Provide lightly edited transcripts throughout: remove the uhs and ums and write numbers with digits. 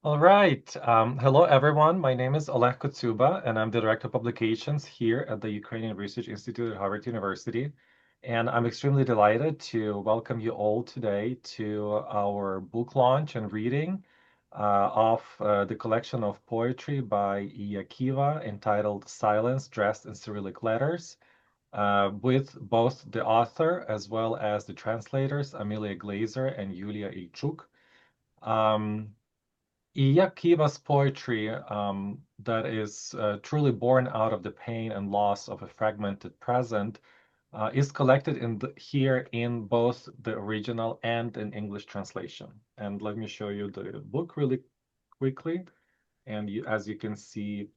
All right. Hello, everyone. My name is Oleh Kotsyuba, and I'm the Director of Publications here at the Ukrainian Research Institute at Harvard University. And I'm extremely delighted to welcome you all today to our book launch and reading of the collection of poetry by Iya Kiva entitled Silence Dressed in Cyrillic Letters, with both the author as well as the translators, Amelia Glaser and Yuliya Ilchuk. Um, Iya Kiva's poetry, that is truly born out of the pain and loss of a fragmented present, is collected here in both the original and in English translation. And let me show you the book really quickly. And as you can see,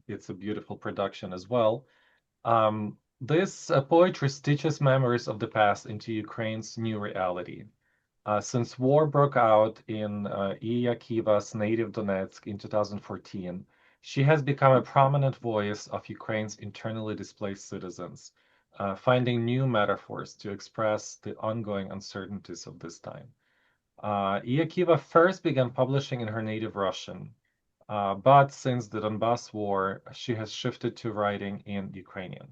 it's a beautiful production as well. This poetry stitches memories of the past into Ukraine's new reality. Since war broke out in Iya Kiva's native Donetsk in 2014, she has become a prominent voice of Ukraine's internally displaced citizens, finding new metaphors to express the ongoing uncertainties of this time. Iya Kiva first began publishing in her native Russian, but since the Donbas war, she has shifted to writing in Ukrainian.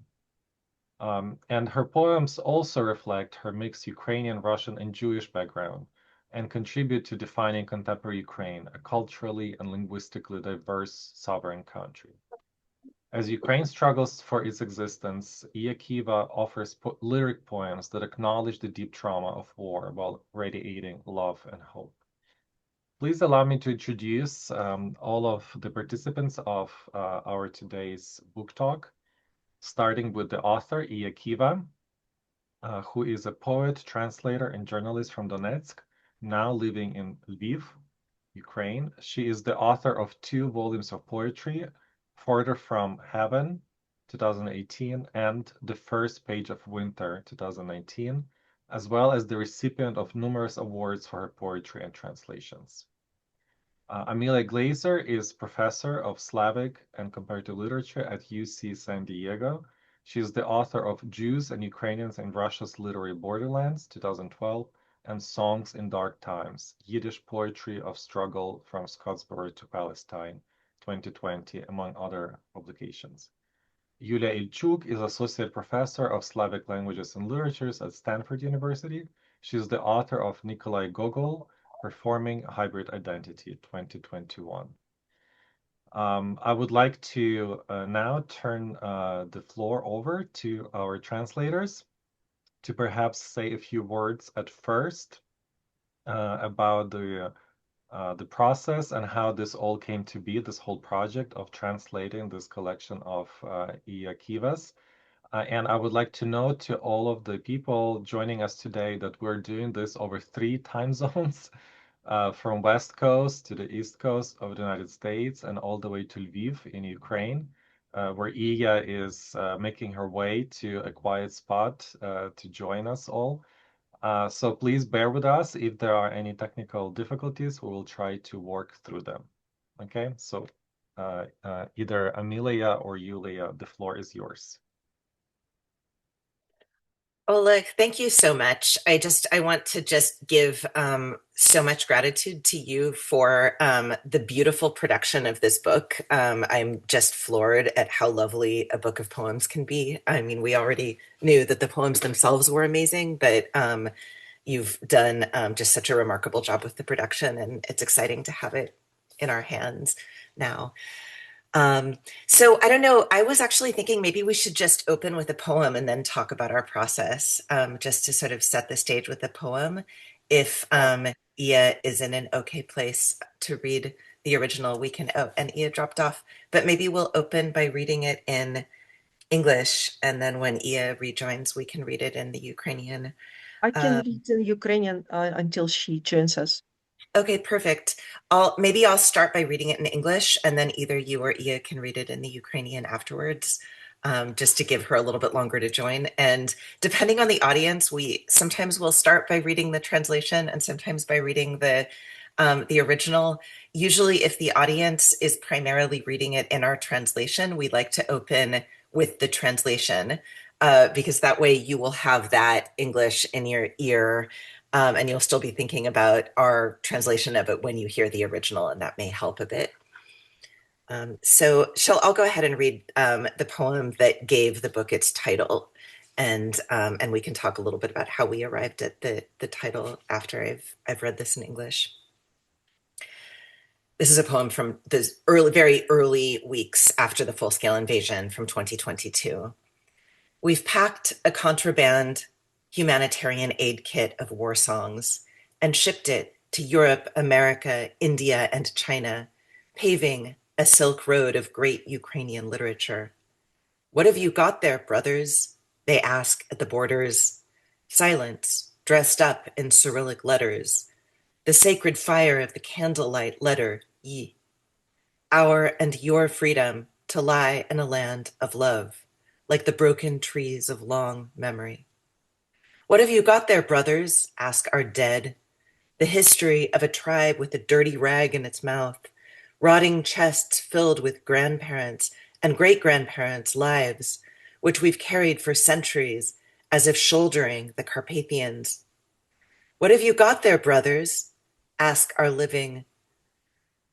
And her poems also reflect her mixed Ukrainian, Russian, and Jewish background and contribute to defining contemporary Ukraine, a culturally and linguistically diverse sovereign country. As Ukraine struggles for its existence, Iya Kiva offers lyric poems that acknowledge the deep trauma of war while radiating love and hope. Please allow me to introduce all of the participants of our today's book talk, starting with the author, Iya Kiva, who is a poet, translator, and journalist from Donetsk, now living in Lviv, Ukraine. She is the author of two volumes of poetry, Further from Heaven, 2018, and The First Page of Winter, 2019, as well as the recipient of numerous awards for her poetry and translations. Amelia Glaser is professor of Slavic and comparative literature at UC San Diego. She is the author of Jews and Ukrainians in Russia's Literary Borderlands, 2012, and Songs in Dark Times, Yiddish Poetry of Struggle from Scottsboro to Palestine, 2020, among other publications. Yuliya Ilchuk is Associate Professor of Slavic Languages and Literatures at Stanford University. She is the author of Nikolai Gogol, Performing Hybrid Identity, 2021. I would like to now turn the floor over to our translators to perhaps say a few words at first about the process and how this all came to be, this whole project of translating this collection of Iya Kiva's. And I would like to note to all of the people joining us today that we're doing this over 3 time zones, from West Coast to the East Coast of the United States and all the way to Lviv in Ukraine, where Iya is making her way to a quiet spot to join us all. So please bear with us. If there are any technical difficulties, we will try to work through them. Okay, so either Amelia or Yuliya, the floor is yours. Oleh, thank you so much. I want to just give so much gratitude to you for the beautiful production of this book. I'm just floored at how lovely a book of poems can be. I mean, we already knew that the poems themselves were amazing, but you've done just such a remarkable job with the production, and it's exciting to have it in our hands now. Um, so I don't know. I was actually thinking maybe we should just open with a poem and then talk about our process, just to sort of set the stage with the poem. If Iya is in an okay place to read the original, we can. Oh, and Iya dropped off, but maybe we'll open by reading it in English, and then when Iya rejoins, we can read it in the Ukrainian. I can Uh, read in Ukrainian until she joins us. okay, perfect. Maybe I'll start by reading it in English, and then either you or Ia can read it in the Ukrainian afterwards, just to give her a little bit longer to join. And depending on the audience, we sometimes will start by reading the translation, and sometimes by reading the original. Usually, if the audience is primarily reading it in our translation, we like to open with the translation, because that way you will have that English in your ear And you'll still be thinking about our translation of it when you hear the original, and that may help a bit. So I'll go ahead and read the poem that gave the book its title, and we can talk a little bit about how we arrived at the title after I've read this in English. This is a poem from the very early weeks after the full-scale invasion from 2022. We've packed a contraband humanitarian aid kit of war songs and shipped it to Europe, America, India, and China, paving a silk road of great Ukrainian literature. What have you got there, brothers? They ask at the borders. Silence, dressed up in Cyrillic letters. The sacred fire of the candlelight letter, Yi. Our and your freedom to lie in a land of love, like the broken trees of long memory. What have you got there, brothers? Ask our dead. The history of a tribe with a dirty rag in its mouth, rotting chests filled with grandparents' and great-grandparents' lives, which we've carried for centuries as if shouldering the Carpathians. What have you got there, brothers? Ask our living.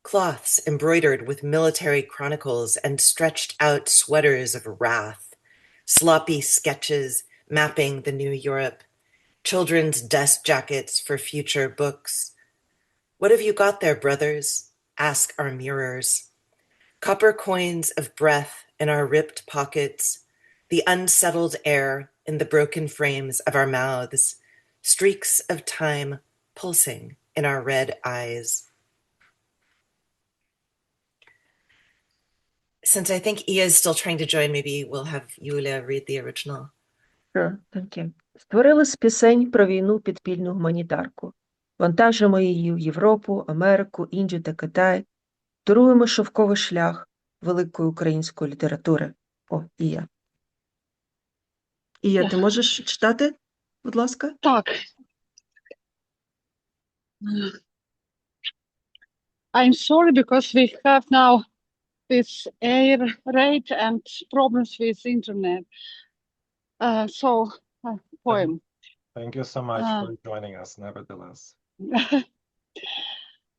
Cloths embroidered with military chronicles and stretched out sweaters of wrath, sloppy sketches mapping the new Europe, children's dust jackets for future books. What have you got there, brothers? Ask our mirrors. Copper coins of breath in our ripped pockets, the unsettled air in the broken frames of our mouths, streaks of time pulsing in our red eyes. Since I think Iya is still trying to join, maybe we'll have Yuliya read the original. Sure, thank you. Створили з пісень про війну підпільну гуманітарку. Вантажимо її в Європу, Америку, Індію та Китай. Туруємо шовковий шлях великої української літератури. О, Ія. Ія, ти можеш читати, будь ласка? Так. I'm sorry because we have now this air raid and problems with internet. Poem. Thank you so much for joining us, nevertheless.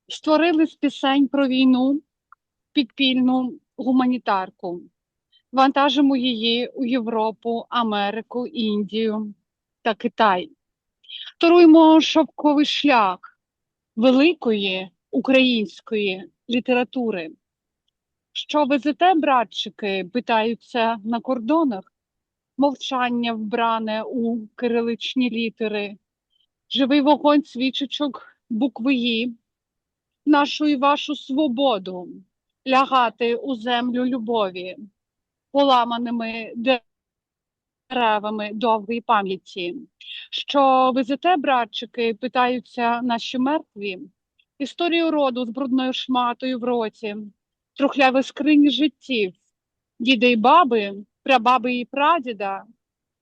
Створили з пісень про війну підпільну гуманітарку. Вантажимо її у Європу, Америку, Індію та Китай. Туруємо шовковий шлях великої української літератури. Що везете, братчики, питаються на кордонах? Мовчання вбране у кириличні літери, живий вогонь свічечок букви «І», нашу і вашу свободу, лягати у землю любові, поламаними деревами довгої пам'яті. Що везете, братчики, питаються наші мертві, історію роду з брудною шматою в роті, трухляві скрині життів, діди й баби, прабаби і прадіда,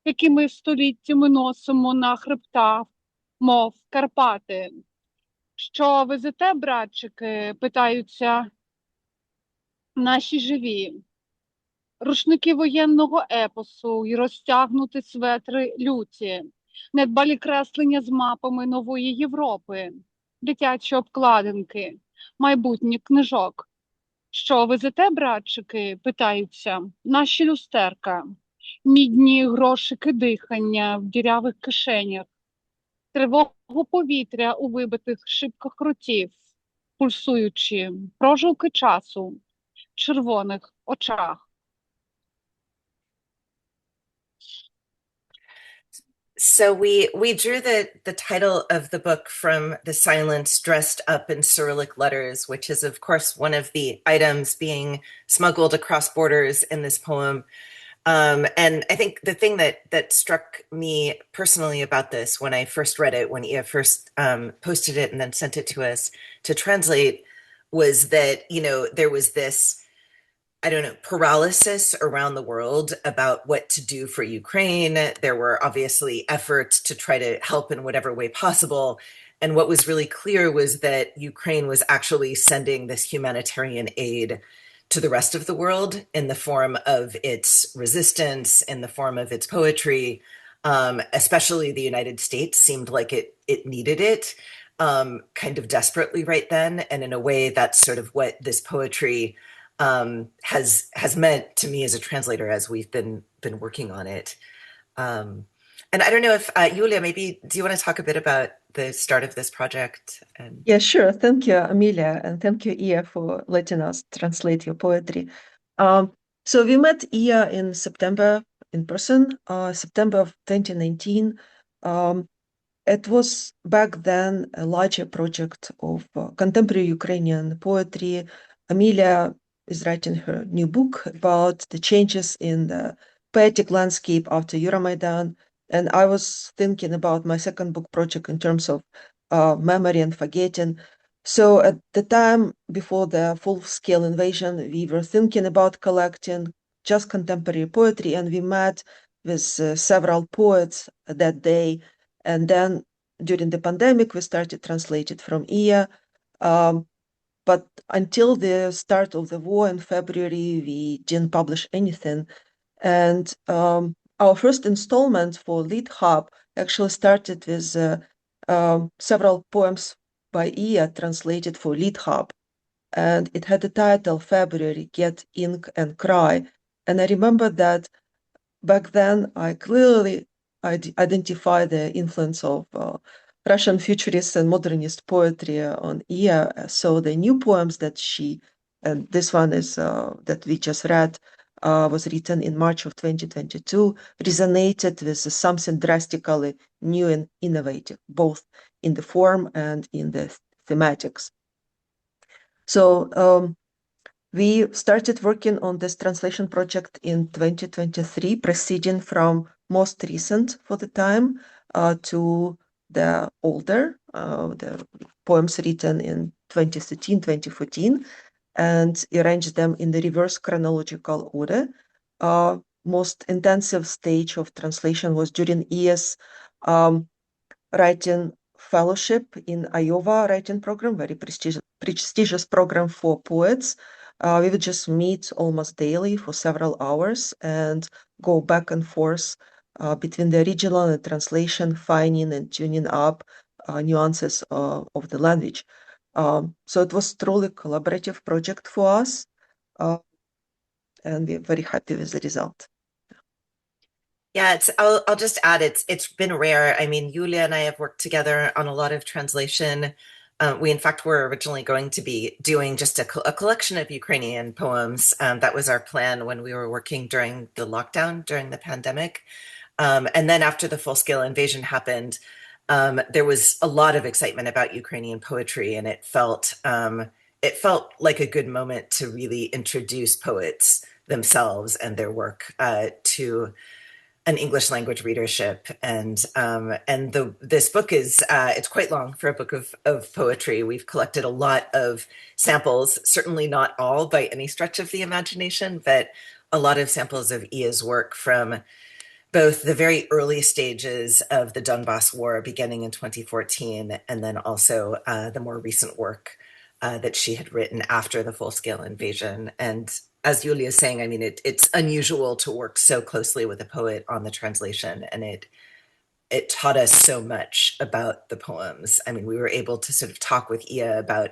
які ми століттями носимо на хребтах, мов Карпати. Що везете, братчики, питаються наші живі, рушники воєнного епосу й розтягнуті светри люті, недбалі креслення з мапами нової Європи, дитячі обкладинки, майбутніх книжок. Що везете, братчики, питаються наші люстерка, мідні грошики дихання в дірявих кишенях, тривогу повітря у вибитих шибках ротів, пульсуючи прожилки часу в червоних очах. So we drew the title of the book from the silence dressed up in Cyrillic letters, which is, of course, one of the items being smuggled across borders in this poem. And I think the thing that struck me personally about this when I first read it, when Iya first posted it and then sent it to us to translate, was that, you know, there was this, I don't know, paralysis around the world about what to do for Ukraine. There were obviously efforts to try to help in whatever way possible. And what was really clear was that Ukraine was actually sending this humanitarian aid to the rest of the world in the form of its resistance, in the form of its poetry, especially the United States seemed like it needed it kind of desperately right then. And in a way, that's sort of what this poetry has meant to me as a translator as we've been working on it. And I don't know if Yuliya, maybe do you want to talk a bit about the start of this project? And Yeah, sure. Thank you, Amelia, and thank you, Iya, for letting us translate your poetry. So we met Iya in September in person, September of 2019. It was back then a larger project of contemporary Ukrainian poetry. Amelia is writing her new book about the changes in the poetic landscape after Euromaidan. And I was thinking about my second book project in terms of memory and forgetting. So at the time before the full-scale invasion, we were thinking about collecting just contemporary poetry, and we met with several poets that day. And then during the pandemic, we started translating from Iya. But until the start of the war in February, we didn't publish anything. And our first installment for Lead Hub actually started with several poems by Iya translated for Lead Hub. And it had the title February, Get Ink and Cry. And I remember that back then I clearly identify the influence of Russian futurist and modernist poetry on Iya. So the new poems that and this one is that we just read, was written in March of 2022, resonated with something drastically new and innovative, both in the form and in the thematics. So we started working on this translation project in 2023, proceeding from most recent for the time to the older, the poems written in 2013, 2014, and arranged them in the reverse chronological order. Most intensive stage of translation was during Iya's writing fellowship in Iowa writing program, very prestigious program for poets. We would just meet almost daily for several hours and go back and forth between the original and translation, finding and tuning up nuances of the language. So it was truly a collaborative project for us, and we're very happy with the result. yeah, I'll just add it's been rare. I mean, Yuliya and I have worked together on a lot of translation. We in fact were originally going to be doing just a collection of Ukrainian poems. That was our plan when we were working during the lockdown during the pandemic. And then after the full-scale invasion happened, there was a lot of excitement about Ukrainian poetry, and it felt like a good moment to really introduce poets themselves and their work to an English language readership. And this book is it's quite long for a book of poetry. We've collected a lot of samples, certainly not all by any stretch of the imagination, but a lot of samples of Iya's work from both the very early stages of the Donbas war beginning in 2014, and then also the more recent work that she had written after the full-scale invasion. And as Yuliya is saying, I mean, it's unusual to work so closely with a poet on the translation, and it taught us so much about the poems. I mean, we were able to sort of talk with Iya about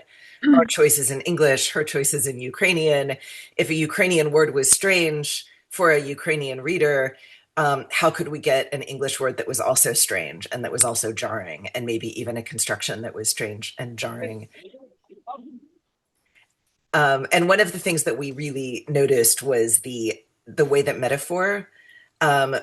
our choices in English, her choices in Ukrainian. If a Ukrainian word was strange for a Ukrainian reader, how could we get an English word that was also strange and that was also jarring, and maybe even a construction that was strange and jarring? And one of the things that we really noticed was the way that metaphor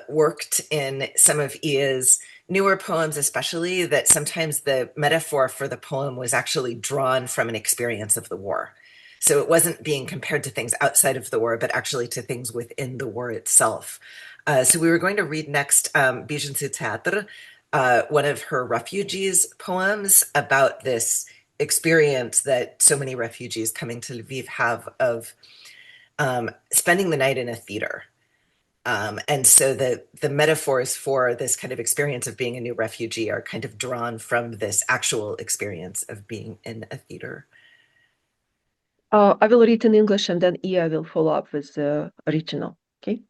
worked in some of Iya's newer poems, especially, that sometimes the metaphor for the poem was actually drawn from an experience of the war. So it wasn't being compared to things outside of the war, but actually to things within the war itself. So we were going to read next Беженцы Театр, one of her refugees poems about this experience that so many refugees coming to Lviv have of spending the night in a theater. And so the metaphors for this kind of experience of being a new refugee are kind of drawn from this actual experience of being in a theater. I will read in English and then Iya will follow up with the original, okay?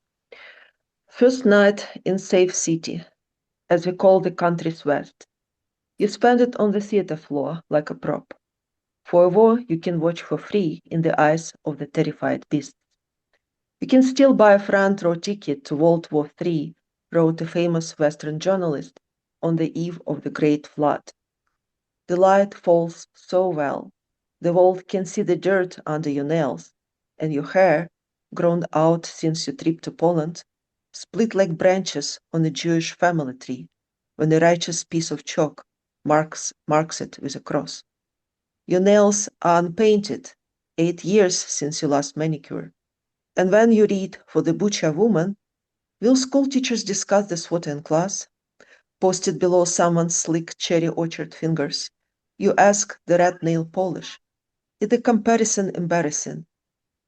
First night in safe city. as we call the country's West. You spend it on the theater floor like a prop. For a war you can watch for free in the eyes of the terrified beasts. You can still buy a front row ticket to World War III, wrote a famous Western journalist on the eve of the Great Flood. The light falls so well, the world can see the dirt under your nails, and your hair, grown out since your trip to Poland, split like branches on a Jewish family tree when a righteous piece of chalk marks it with a cross. Your nails are unpainted, 8 years since your last manicure. And when you read For the Butcher Woman, will school teachers discuss the SWOT in class? Posted below someone's slick cherry orchard fingers, you ask the red nail polish. Is the comparison embarrassing?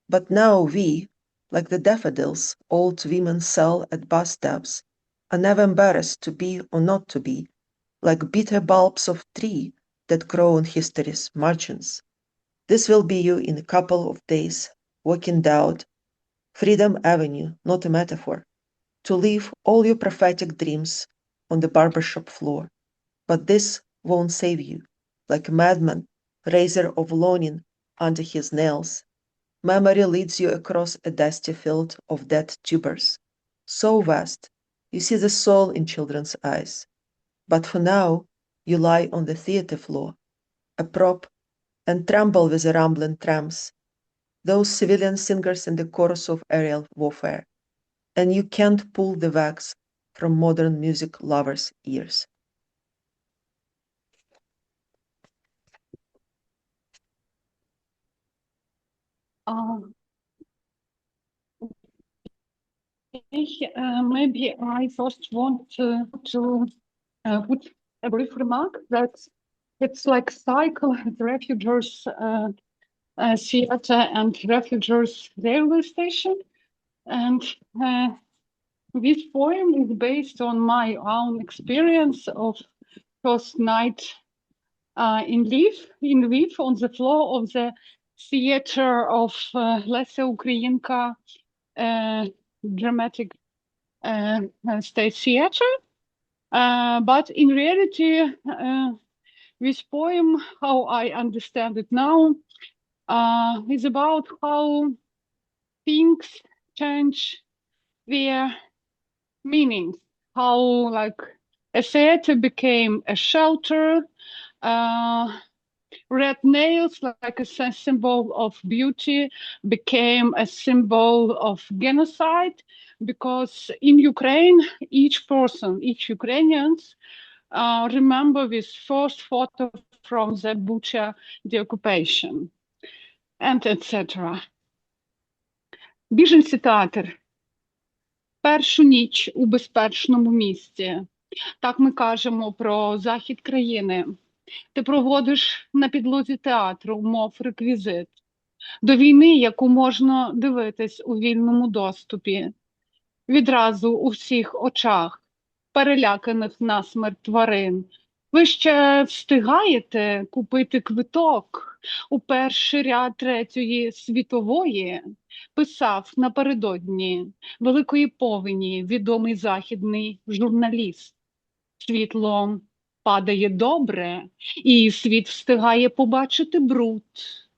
But now we, like the daffodils old women sell at bus stops, are never embarrassed to be or not to be, like bitter bulbs of tree that grow on history's margins. This will be you in a couple of days, walking down Freedom Avenue, not a metaphor, to live all your prophetic dreams on the barbershop floor. But this won't save you. Like a madman, razor of longing under his nails, memory leads you across a dusty field of dead tubers. So vast, you see the soul in children's eyes. But for now, you lie on the theater floor, a prop, and tremble with the rumbling trams, those civilian singers in the chorus of aerial warfare, and you can't pull the wax from modern music lovers' ears. Maybe I first want to put a brief remark that it's like cycle at refugees theater and refugees railway station, and this poem is based on my own experience of first night in Lviv on the floor of the theater of Lesa Ukrainka dramatic stage theater. But in reality, this poem, how I understand it now, is about how things change their meanings, how like a theater became a shelter, red nails, like a symbol of beauty, became a symbol of genocide, because in Ukraine, each person, each Ukrainians remember this first photo from the Bucha, the occupation, and etc. Біженці театр. Першу ніч у безпечному місці. Так ми кажемо про захід країни. Ти проводиш на підлозі театру, мов реквізит. До війни, яку можна дивитись у вільному доступі. Відразу у всіх очах, переляканих насмерть тварин. Ви ще встигаєте купити квиток у перший ряд Третьої світової? Писав напередодні Великої повені відомий західний журналіст. Світло падає добре, і світ встигає побачити бруд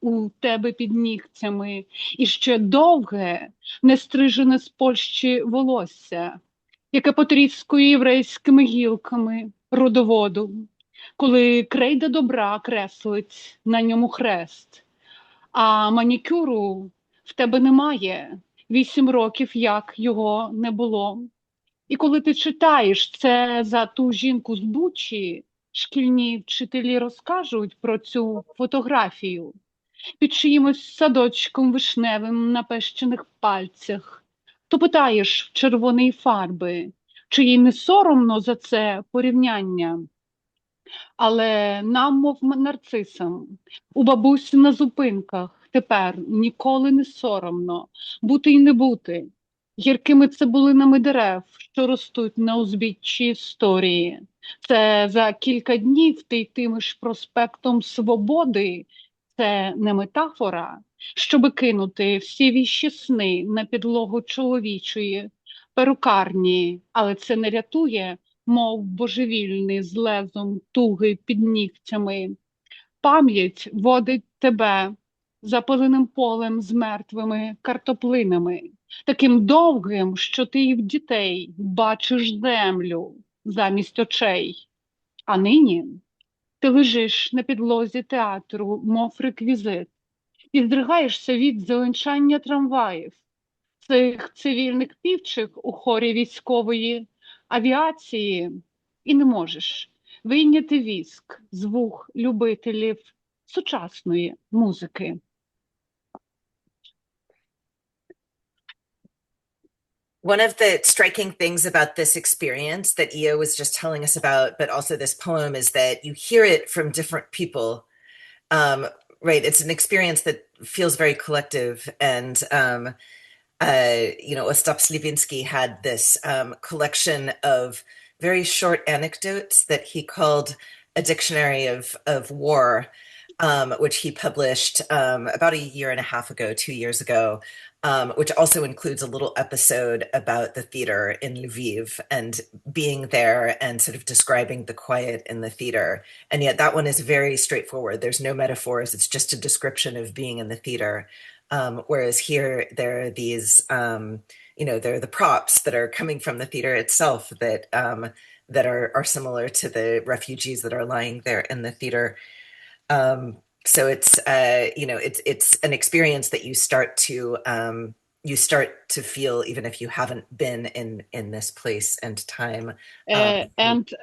у тебе під нігтями, і ще довге, нестрижене з Польщі волосся, яке потріскує єврейськими гілками родоводу, коли крейда добра креслить на ньому хрест, а манікюру в тебе немає, 8 років, як його не було. І коли ти читаєш це за ту жінку з Бучі, шкільні вчителі розкажуть про цю фотографію під чиїмось садочком вишневим на пещених пальцях, то питаєш в червоної фарби, чи їй не соромно за це порівняння. Але нам, мов нарцисам, у бабусі на зупинках тепер ніколи не соромно бути й не бути гіркими цибулинами дерев, що ростуть на узбіччі історії. Це за кілька днів ти йтимеш проспектом Свободи. Це не метафора, щоби кинути всі віщі сни на підлогу чоловічої перукарні, але це не рятує мов божевільний з лезом туги під нігтями. Пам'ять водить тебе запаленим полем з мертвими картоплинами, таким довгим, що ти і в дітей бачиш землю замість очей. А нині ти лежиш на підлозі театру, мов реквізит, і здригаєшся від зеленчання трамваїв, цих цивільних півчих у хорі військової авіації, і не можеш вийняти віск з вух любителів сучасної музики. One of the striking things about this experience that Iya was just telling us about, but also this poem, is that you hear it from different people. Right? It's an experience that feels very collective. And, Ostap Slivinsky had this collection of very short anecdotes that he called a dictionary of war, which he published about a year and a half ago, 2 years ago, which also includes a little episode about the theater in Lviv and being there and sort of describing the quiet in the theater. And yet that one is very straightforward. There's no metaphors. It's just a description of being in the theater. Whereas here, there are these, there are the props that are coming from the theater itself that are similar to the refugees that are lying there in the theater. So it's it's an experience that you start to feel even if you haven't been in this place and time. And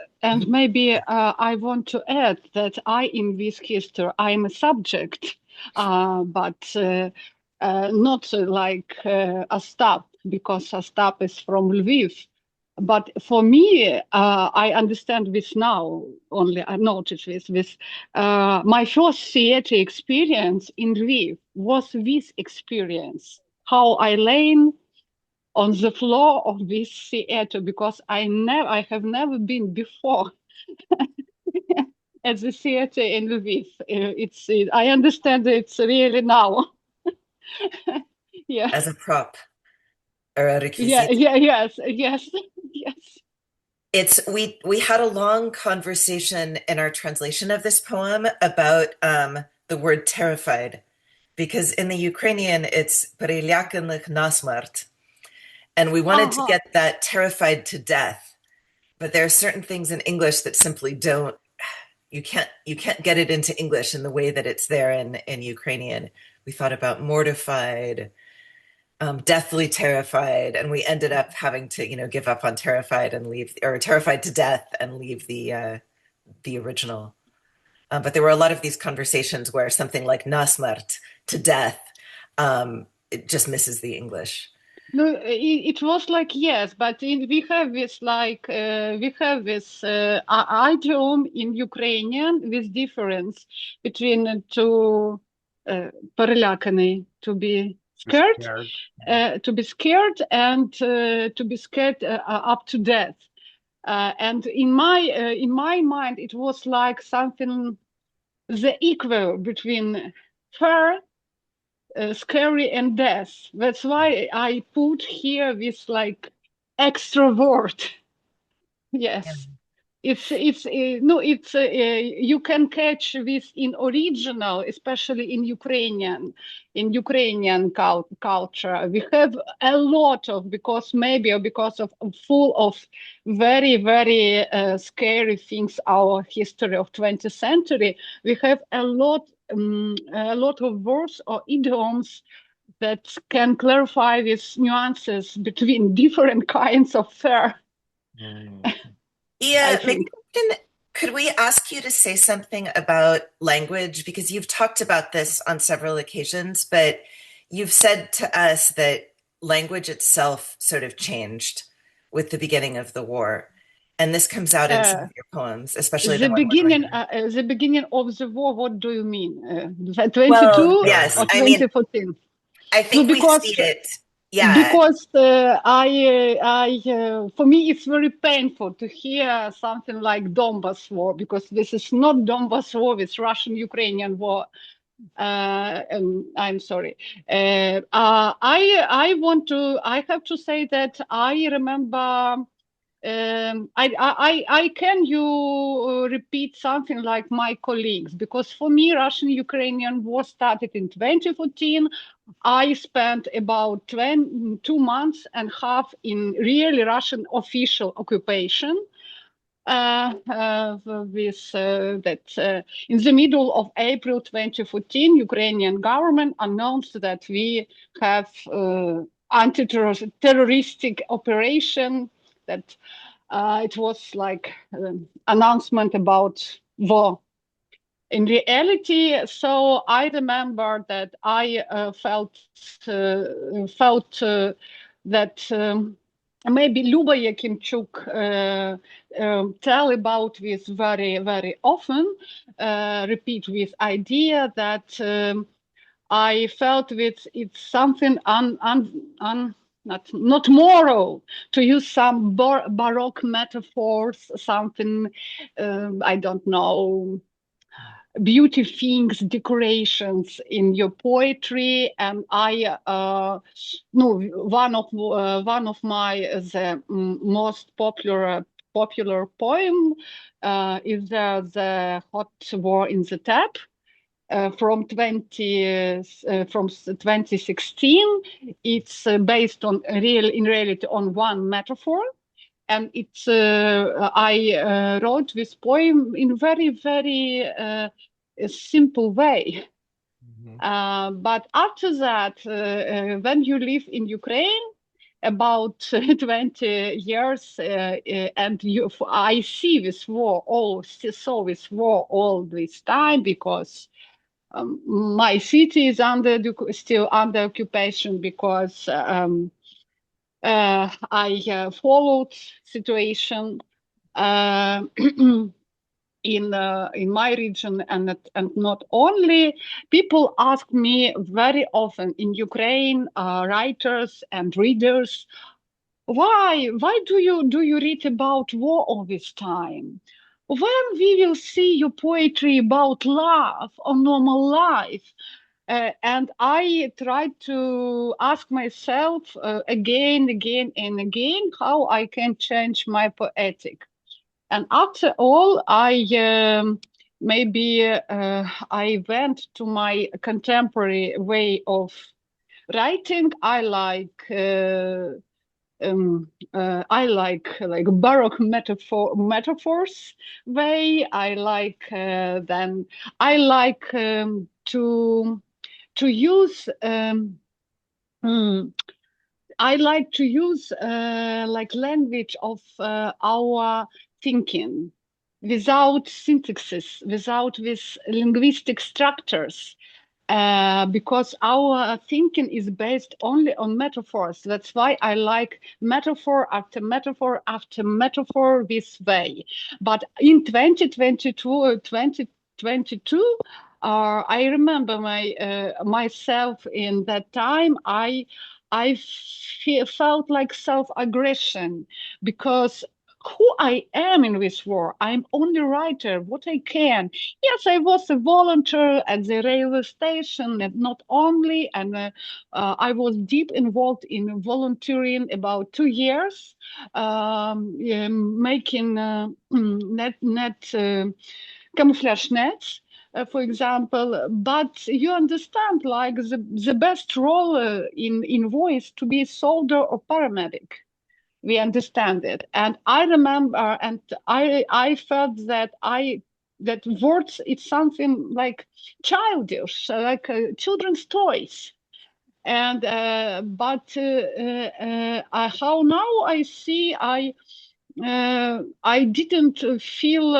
maybe I want to add that in this history I am a subject, but not like Ostap, because Ostap is from Lviv. But for me, I understand this now, only I noticed this. My first theater experience in Lviv was this experience, how I lay on the floor of this theater, because I have never been before at the theater in Lviv. I understand it's really now. Yeah. As a prop or a requisite. Yes. We had a long conversation in our translation of this poem about the word terrified, because in the Ukrainian it's переляканих насмерть, and we wanted to get that terrified to death, but there are certain things in English that simply don't. You can't get it into English in the way that it's there in Ukrainian. We thought about mortified, deathly terrified, and we ended up having to give up on terrified and leave, or terrified to death and leave the original. But there were a lot of these conversations where something like nasmart, to death, it just misses the English. No, it was like, yes, but we have this idiom in Ukrainian with difference between to переляканий, to be scared, to be scared, and to be scared up to death. And in my mind, it was like something the equal between fear, scary, and death. That's why I put here this like extra word. Yes. Yeah. It's you can catch this in original, especially in Ukrainian culture. We have a lot of, because of full of very, very scary things, our history of 20th century. We have a lot of words or idioms that can clarify these nuances between different kinds of fear. Yeah, maybe could we ask you to say something about language? Because you've talked about this on several occasions, but you've said to us that language itself sort of changed with the beginning of the war. And this comes out in some of your poems, especially the beginning of the war. What do you mean? 22 well, yes, or 2014? I think we see it. Yeah. Because for me, it's very painful to hear something like Donbas war, because this is not Donbas war, it's Russian-Ukrainian war. I'm sorry. I have to say that I remember I can you repeat something like my colleagues, because for me Russian-Ukrainian war started in 2014. I spent about 2 months and a half in really Russian official occupation. With that in the middle of April 2014, Ukrainian government announced that we have anti-terroristic operation, that it was like an announcement about war. In reality, so I remember that I felt that maybe Yuliya tell about this very, very often, repeat with idea that I felt with it's something not moral to use some baroque metaphors, something I don't know, beauty things, decorations in your poetry. And I one of my the most popular poem is the Hot War in the Tap. From 2016, it's based on in reality on one metaphor, and it's I wrote this poem in very, very simple way. But after that, when you live in Ukraine about 20 years, and I see this war, saw this war all this time, because my city is still under occupation, because I followed situation in my region, and not only. People ask me very often in Ukraine, writers and readers, why do you read about war all this time? When we will see your poetry about love or normal life? And I tried to ask myself again and again how I can change my poetic. And after all, I went to my contemporary way of writing. I like baroque metaphors way. I like to use I like to use like language of our thinking, without syntaxes, without with linguistic structures, because our thinking is based only on metaphors. That's why I like metaphor after metaphor after metaphor this way. But in 2022, I remember myself in that time. I felt like self-aggression, because who I am in this war. I'm only writer, what I can. Yes, I was a volunteer at the railway station, and not only, and I was deep involved in volunteering about 2 years, making camouflage nets. For example, but you understand, like the best role in voice to be soldier or paramedic. We understand it, and I remember, and I felt that that words, it's something like childish, like children's toys. And but how now I see, I didn't feel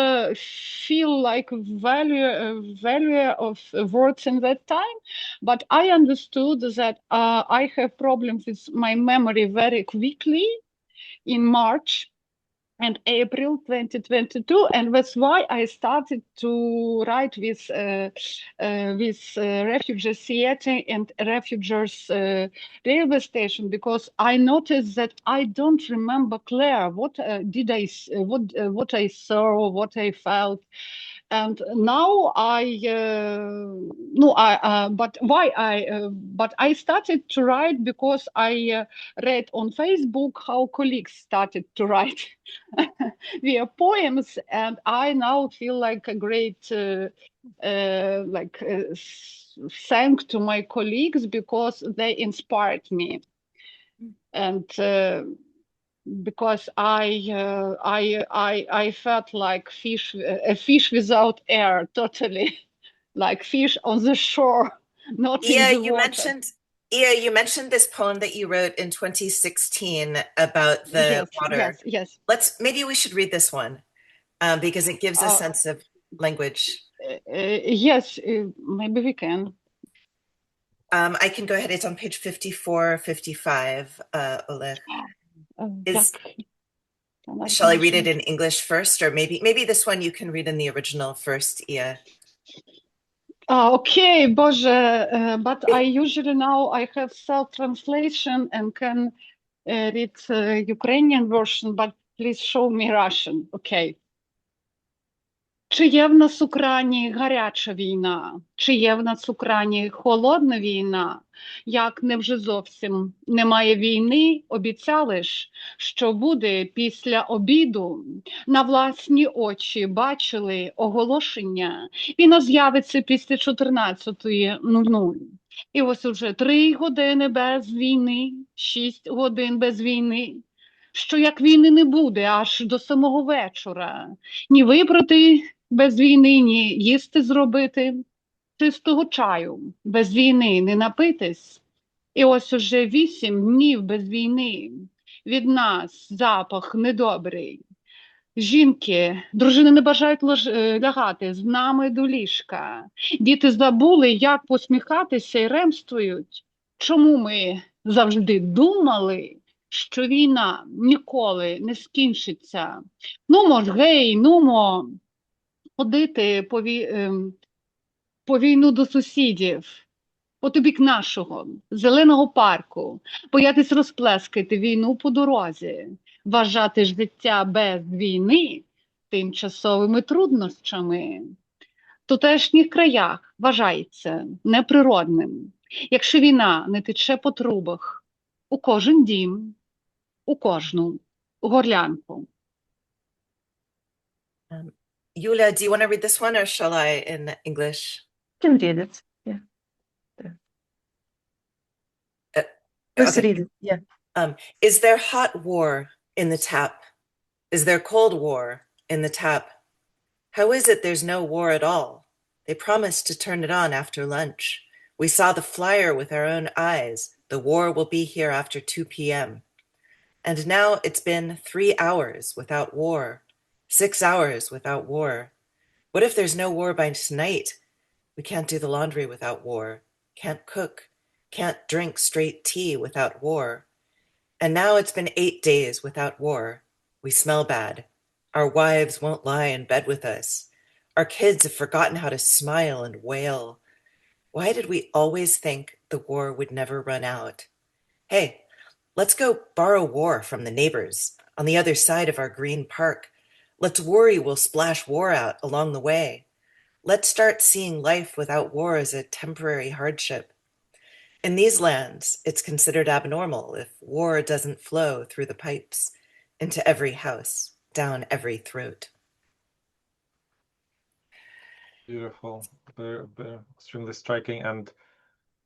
like value of words in that time, but I understood that I have problems with my memory very quickly in March and April 2022, and that's why I started to write with refugee theater and refugees railway station, because I noticed that I don't remember clear what I saw, what I felt. And now but I started to write because I read on Facebook how colleagues started to write their poems, and I now feel like a great thank to my colleagues because they inspired me, and because I felt like a fish without air, totally, like fish on the shore, not in Yeah, the water. You mentioned this poem that you wrote in 2016 about the Yes, water. yes. Maybe we should read this one because it gives a Uh, sense of language. yes, maybe we can. I can go ahead. It's on page 54, 55, Oleh. Shall I read it in English first, or maybe this one you can read in the original first, Iya? Okay, Boże, but I usually now I have self-translation and can read Ukrainian version, but please show me Russian. Okay. Чи є в нас в Україні гаряча війна? Чи є в нас в Україні холодна війна? Як не вже зовсім немає війни, обіцяли ж, що буде після обіду. На власні очі бачили оголошення. Війна з'явиться після 14:00. І ось уже 3 години без війни, 6 годин без війни. Що як війни не буде аж до самого вечора. Ні вибрати без війни, ні їсти зробити, чистого чаю без війни не напитись. І ось уже 8 днів без війни. Від нас запах недобрий. Жінки, дружини не бажають лягати з нами до ліжка. Діти забули, як посміхатися і ремствують. Чому ми завжди думали, що війна ніколи не скінчиться? Нумо ж, гей, нумо ходити по війну до сусідів, по тобік нашого, зеленого парку, боятись розплескати війну по дорозі, вважати життя без війни тимчасовими труднощами. В тутешніх краях вважається неприродним, якщо війна не тече по трубах, у кожен дім, у кожну горлянку. Yuliya, do you want to read this one, or shall I in English? Can read it. Yeah. Please Okay. read it. Yeah. Is there hot war in the tap? Is there cold war in the tap? How is it there's no war at all? They promised to turn it on after lunch. We saw the flyer with our own eyes. The war will be here after 2 p.m. And now it's been 3 hours without war, 6 hours without war. What if there's no war by tonight? We can't do the laundry without war, can't cook, can't drink straight tea without war. And now it's been 8 days without war. We smell bad. Our wives won't lie in bed with us. Our kids have forgotten how to smile and wail. Why did we always think the war would never run out? Hey, let's go borrow war from the neighbors on the other side of our green park. Let's worry we'll splash war out along the way. Let's start seeing life without war as a temporary hardship. In these lands, it's considered abnormal if war doesn't flow through the pipes into every house, down every throat. Beautiful, very, very extremely striking, and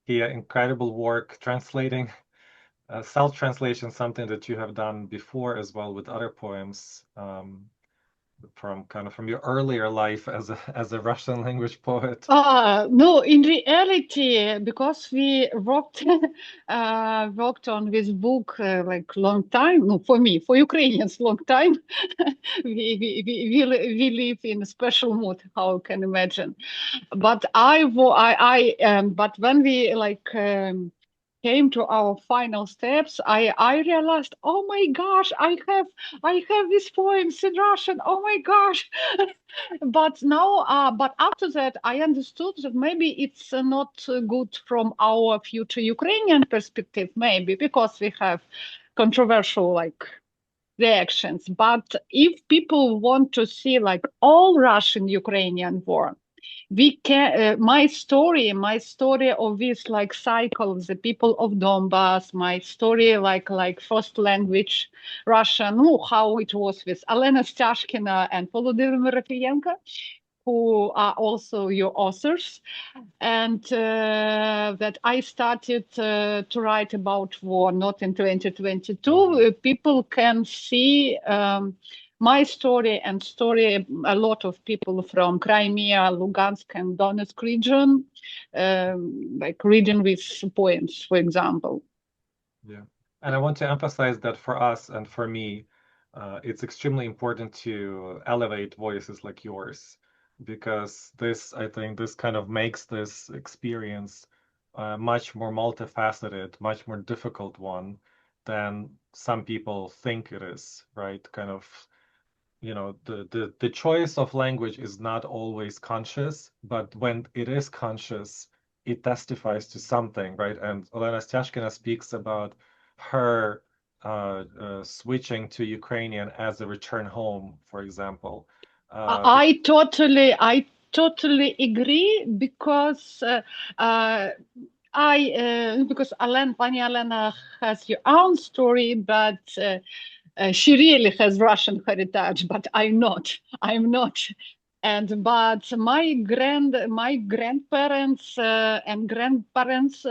incredible work translating, self-translation, something that you have done before as well with other poems, from your earlier life as a Russian language poet. No, in reality, because we worked on this book like long time. No, for me, for Ukrainians, long time. we live in a special mood. How you can imagine? But but when we came to our final steps, I realized, oh my gosh, I have these poems in Russian. Oh my gosh. But now, but after that, I understood that maybe it's not good from our future Ukrainian perspective, maybe because we have controversial reactions. But if people want to see like all Russian-Ukrainian war, we can my story of this like cycle of the people of Donbas, my story like first language Russian, how it was with Alena Styashkina and Volodymyr Rafienko, who are also your authors, and that I started to write about war not in 2022. People can see my story and story a lot of people from Crimea, Lugansk, and Donetsk region, like reading with poems, for example. Yeah. And I want to emphasize that for us and for me, it's extremely important to elevate voices like yours, because I think this kind of makes this experience much more multifaceted, much more difficult one than some people think it is, right? Kind of, the choice of language is not always conscious, but when it is conscious, it testifies to something, right? And Olena Styashkina speaks about her switching to Ukrainian as a return home, for example. I totally agree because because Pani Alena has her own story, but she really has Russian heritage, but I'm not. But my grandparents and grandparents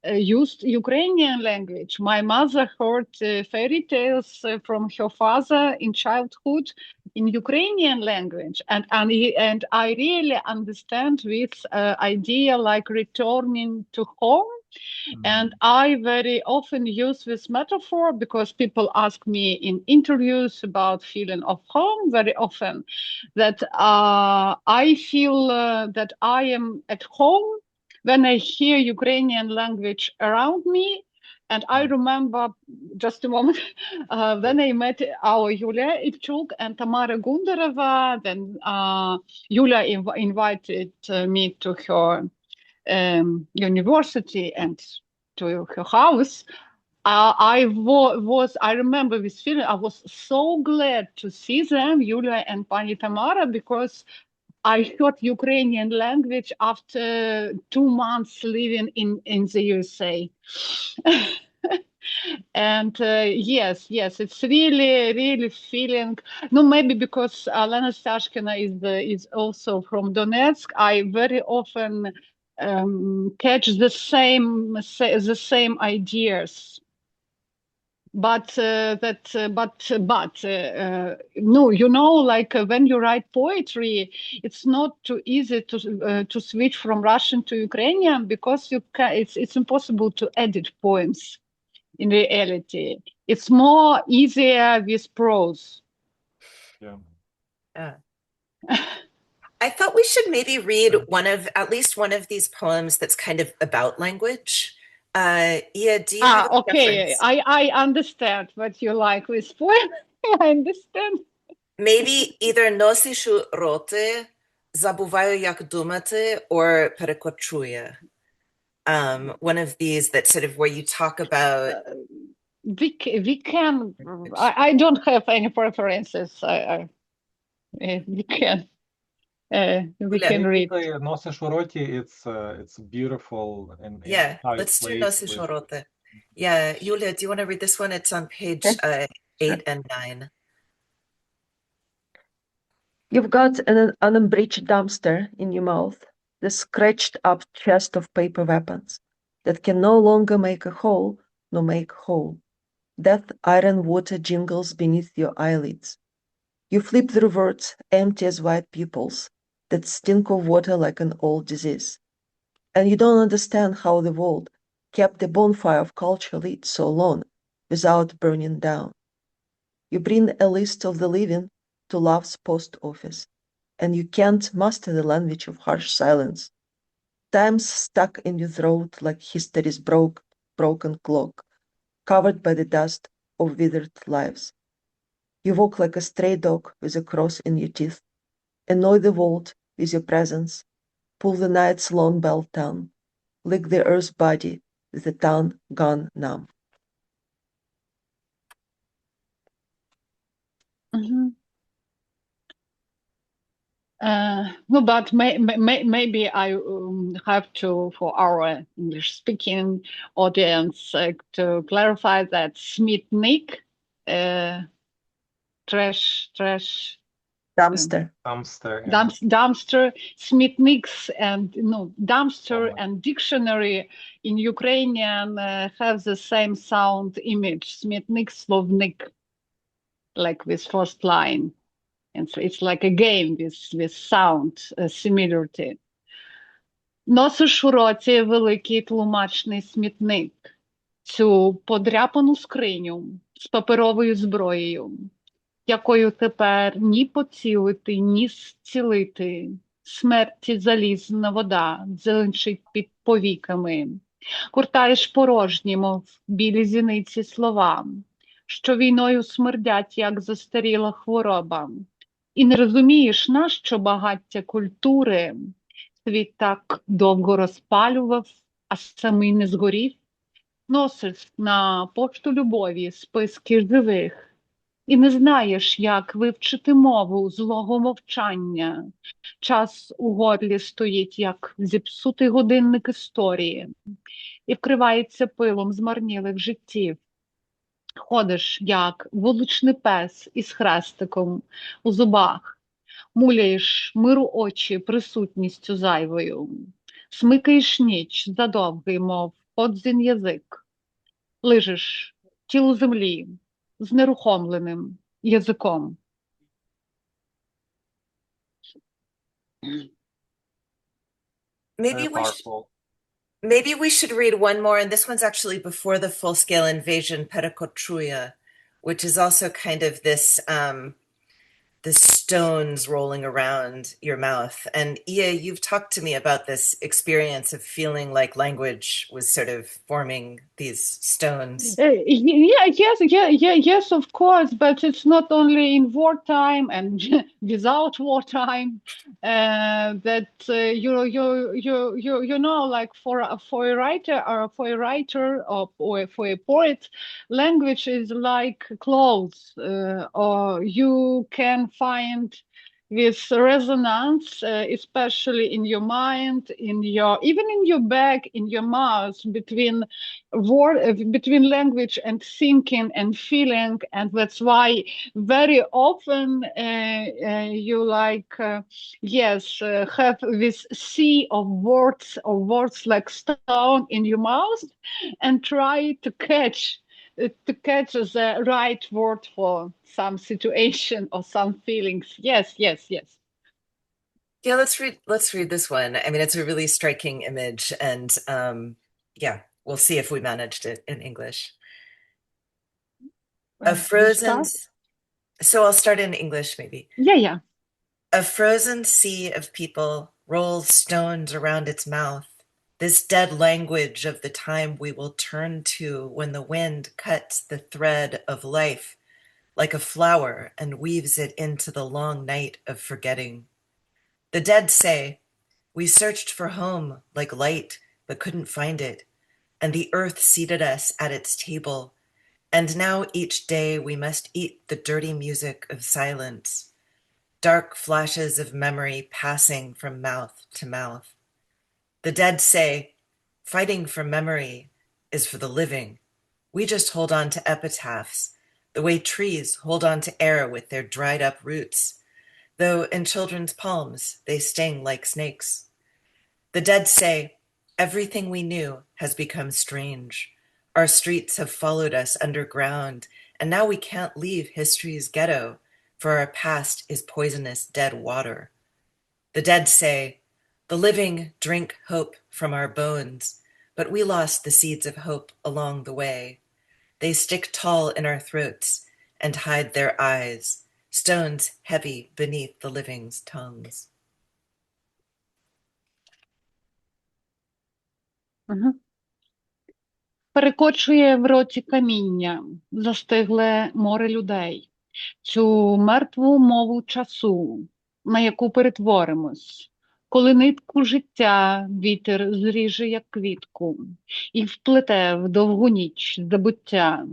used Ukrainian language. My mother heard fairy tales from her father in childhood in Ukrainian language, and I really understand this idea like returning to home. And I very often use this metaphor because people ask me in interviews about feeling of home very often, that I feel that I am at home when I hear Ukrainian language around me. And I remember, just a moment, when I met our Yuliya Ilchuk and Tamara Gundarova, then Yulia invited me to her university and to her house. I remember this feeling. I was so glad to see them, Yulia and Pani Tamara, because I heard Ukrainian language after 2 months living in the USA. And yes, it's really feeling. No, maybe because Alena Stashkina is also from Donetsk. I very often catch the same ideas. But no, like when you write poetry, it's not too easy to switch from Russian to Ukrainian because it's impossible to edit poems. In reality, it's more easier with prose. Yeah. I thought we should maybe read at least one of these poems that's kind of about language. Iya, do you have a okay. preference? I understand what you like with poem. I understand. Maybe either Носишу роти, забуваю як думати, or перекочує. One of these that sort of where you talk about. We can. I don't have any preferences. We can. We can read. Носиш у роті, it's beautiful and Yeah, let's do Носишу роти. Yeah, Yuliya, do you want to read this one? It's on page 8 and 9. You've got an unabridged dumpster in your mouth, the scratched up chest of paper weapons that can no longer make a hole nor make whole. Death iron water jingles beneath your eyelids. You flip through words empty as white pupils that stink of water like an old disease. And you don't understand how the world kept the bonfire of culture lit so long without burning down. You bring a list of the living to love's post office, and you can't master the language of harsh silence. Time's stuck in your throat like history's broken clock, covered by the dust of withered lives. You walk like a stray dog with a cross in your teeth, annoy the world with your presence, pull the night's long bell down, lick the earth's body with the tongue gone numb. Mhm. No, but maybe I have to, for our English-speaking audience, to clarify that Smitnik, trash, Дамстер. Dumpster, yeah. dumpster, Smitniks, and no, dumpster Oh, and dictionary in Ukrainian have the same sound image. Smitnik, slovnik, like with first line. And so it's like a game with sound similarity. Носиш у роті великий тлумачний смітник, цю подряпану скриню з паперовою зброєю, якою тепер ні поцілити, ні зцілити. Смерті залізна вода дзеленчить під повіками. Куртаєш порожні, мов білі зіниці слова, що війною смердять, як застаріла хвороба. І не розумієш, нащо багаття культури світ так довго розпалював, а самий не згорів. Носиш на пошту любові списки живих, і не знаєш, як вивчити мову злого мовчання. Час у горлі стоїть, як зіпсутий годинник історії, і вкривається пилом змарнілих життів. Ходиш, як вуличний пес із хрестиком у зубах, муляєш миру очі присутністю зайвою, смикаєш ніч задовгий, мов подзін язик, лижеш тіло землі з нерухомленим язиком. Maybe very we should, powerful. maybe we should read one more, and this one's actually before the full-scale invasion, Perikotruya, which is also kind of this the stones rolling around your mouth. And Iya, you've talked to me about this experience of feeling like language was sort of forming these stones. Yes, of course, but it's not only in wartime and without wartime. That you know, like for a writer or for a poet, language is like clothes, or you can find with resonance, especially in your mind, even in your back, in your mouth, between between language and thinking and feeling. And that's why very often you have this sea of words like stone in your mouth, and try to catch the right word for some situation or some feelings. Yes. Yeah, let's read this one. I mean, it's a really striking image, and yeah, we'll see if we managed it in English. A frozen, so I'll start in English maybe. Yeah. A frozen sea of people rolls stones around its mouth, this dead language of the time we will turn to when the wind cuts the thread of life like a flower and weaves it into the long night of forgetting. The dead say, we searched for home like light, but couldn't find it, and the earth seated us at its table, and now each day we must eat the dirty music of silence, dark flashes of memory passing from mouth to mouth. The dead say, fighting for memory is for the living. We just hold on to epitaphs, the way trees hold on to air with their dried up roots, though in children's palms they sting like snakes. The dead say, everything we knew has become strange. Our streets have followed us underground, and now we can't leave history's ghetto, for our past is poisonous dead water. The dead say, the living drink hope from our bones, but we lost the seeds of hope along the way. They stick tall in our throats and hide their eyes, stones heavy beneath the living's tongues. Перекочує в роті каміння, застигле море людей, цю мертву мову часу, на яку перетворимось, коли нитку життя вітер зріже, як квітку, і вплете в довгу ніч забуття.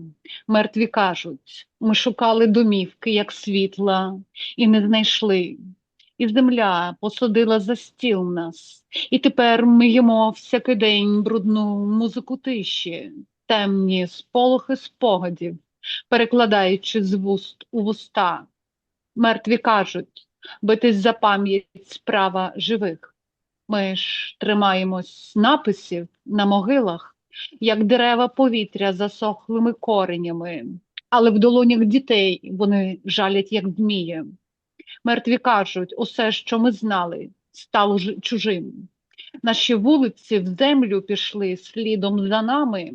Мертві кажуть, ми шукали домівки, як світла, і не знайшли. І земля посадила за стіл нас, і тепер ми їмо всякий день брудну музику тиші, темні сполохи спогадів, перекладаючи з вуст у вуста. Мертві кажуть, битись за пам'ять справа живих. Ми ж тримаємось написів на могилах, як дерева повітря засохлими коренями, але в долонях дітей вони жалять, як змії. Мертві кажуть, усе, що ми знали, стало чужим. Наші вулиці в землю пішли слідом за нами,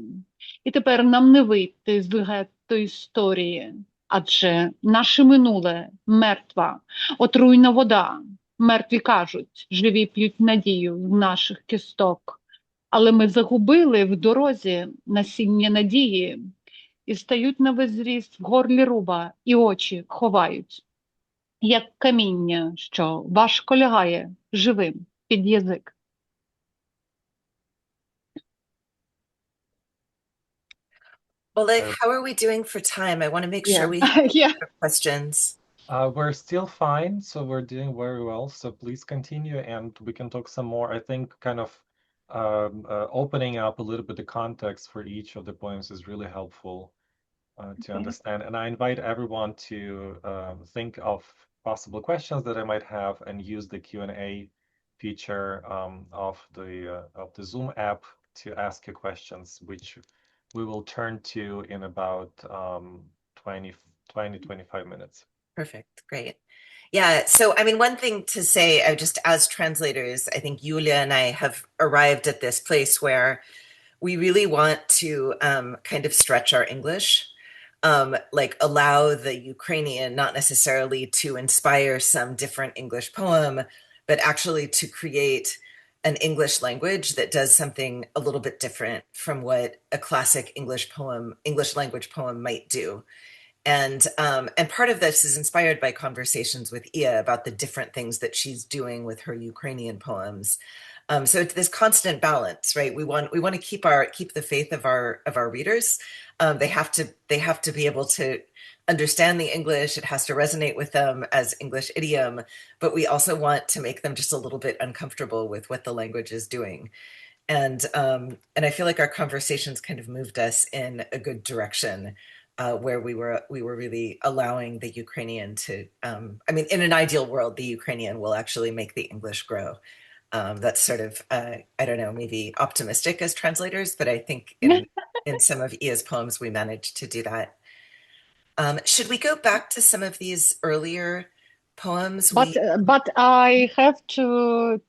і тепер нам не вийти з гетто історії, адже наше минуле мертва, отруйна вода. Мертві кажуть, живі п'ють надію з наших кісток, але ми загубили в дорозі насіння надії і стають на весь зріст в горлі руба, і очі ховають, як каміння, що важко лягає живим під язик. Oleh, how are we doing for time? I want to make sure we have questions. We're still fine, so we're doing very well. So please continue, and we can talk some more. I think kind of opening up a little bit the context for each of the poems is really helpful to understand. And I invite everyone to think of possible questions that I might have and use the Q&A feature of the Zoom app to ask you questions, which we will turn to in about 25 minutes. Perfect. Great. Yeah. So, I mean, one thing to say, just as translators, I think Yuliya and I have arrived at this place where we really want to kind of stretch our English, like allow the Ukrainian not necessarily to inspire some different English poem, but actually to create an English language that does something a little bit different from what a classic English language poem might do. And part of this is inspired by conversations with Iya about the different things that she's doing with her Ukrainian poems. So it's this constant balance, right? We want to keep the faith of our readers. They have to be able to understand the English. It has to resonate with them as English idiom, but we also want to make them just a little bit uncomfortable with what the language is doing. And I feel like our conversations kind of moved us in a good direction. Where we were really allowing the Ukrainian to, I mean, in an ideal world, the Ukrainian will actually make the English grow. That's sort of, I don't know, maybe optimistic as translators, but I think in some of Iya's poems, we managed to do that. Should we go back to some of these earlier poems? But I have to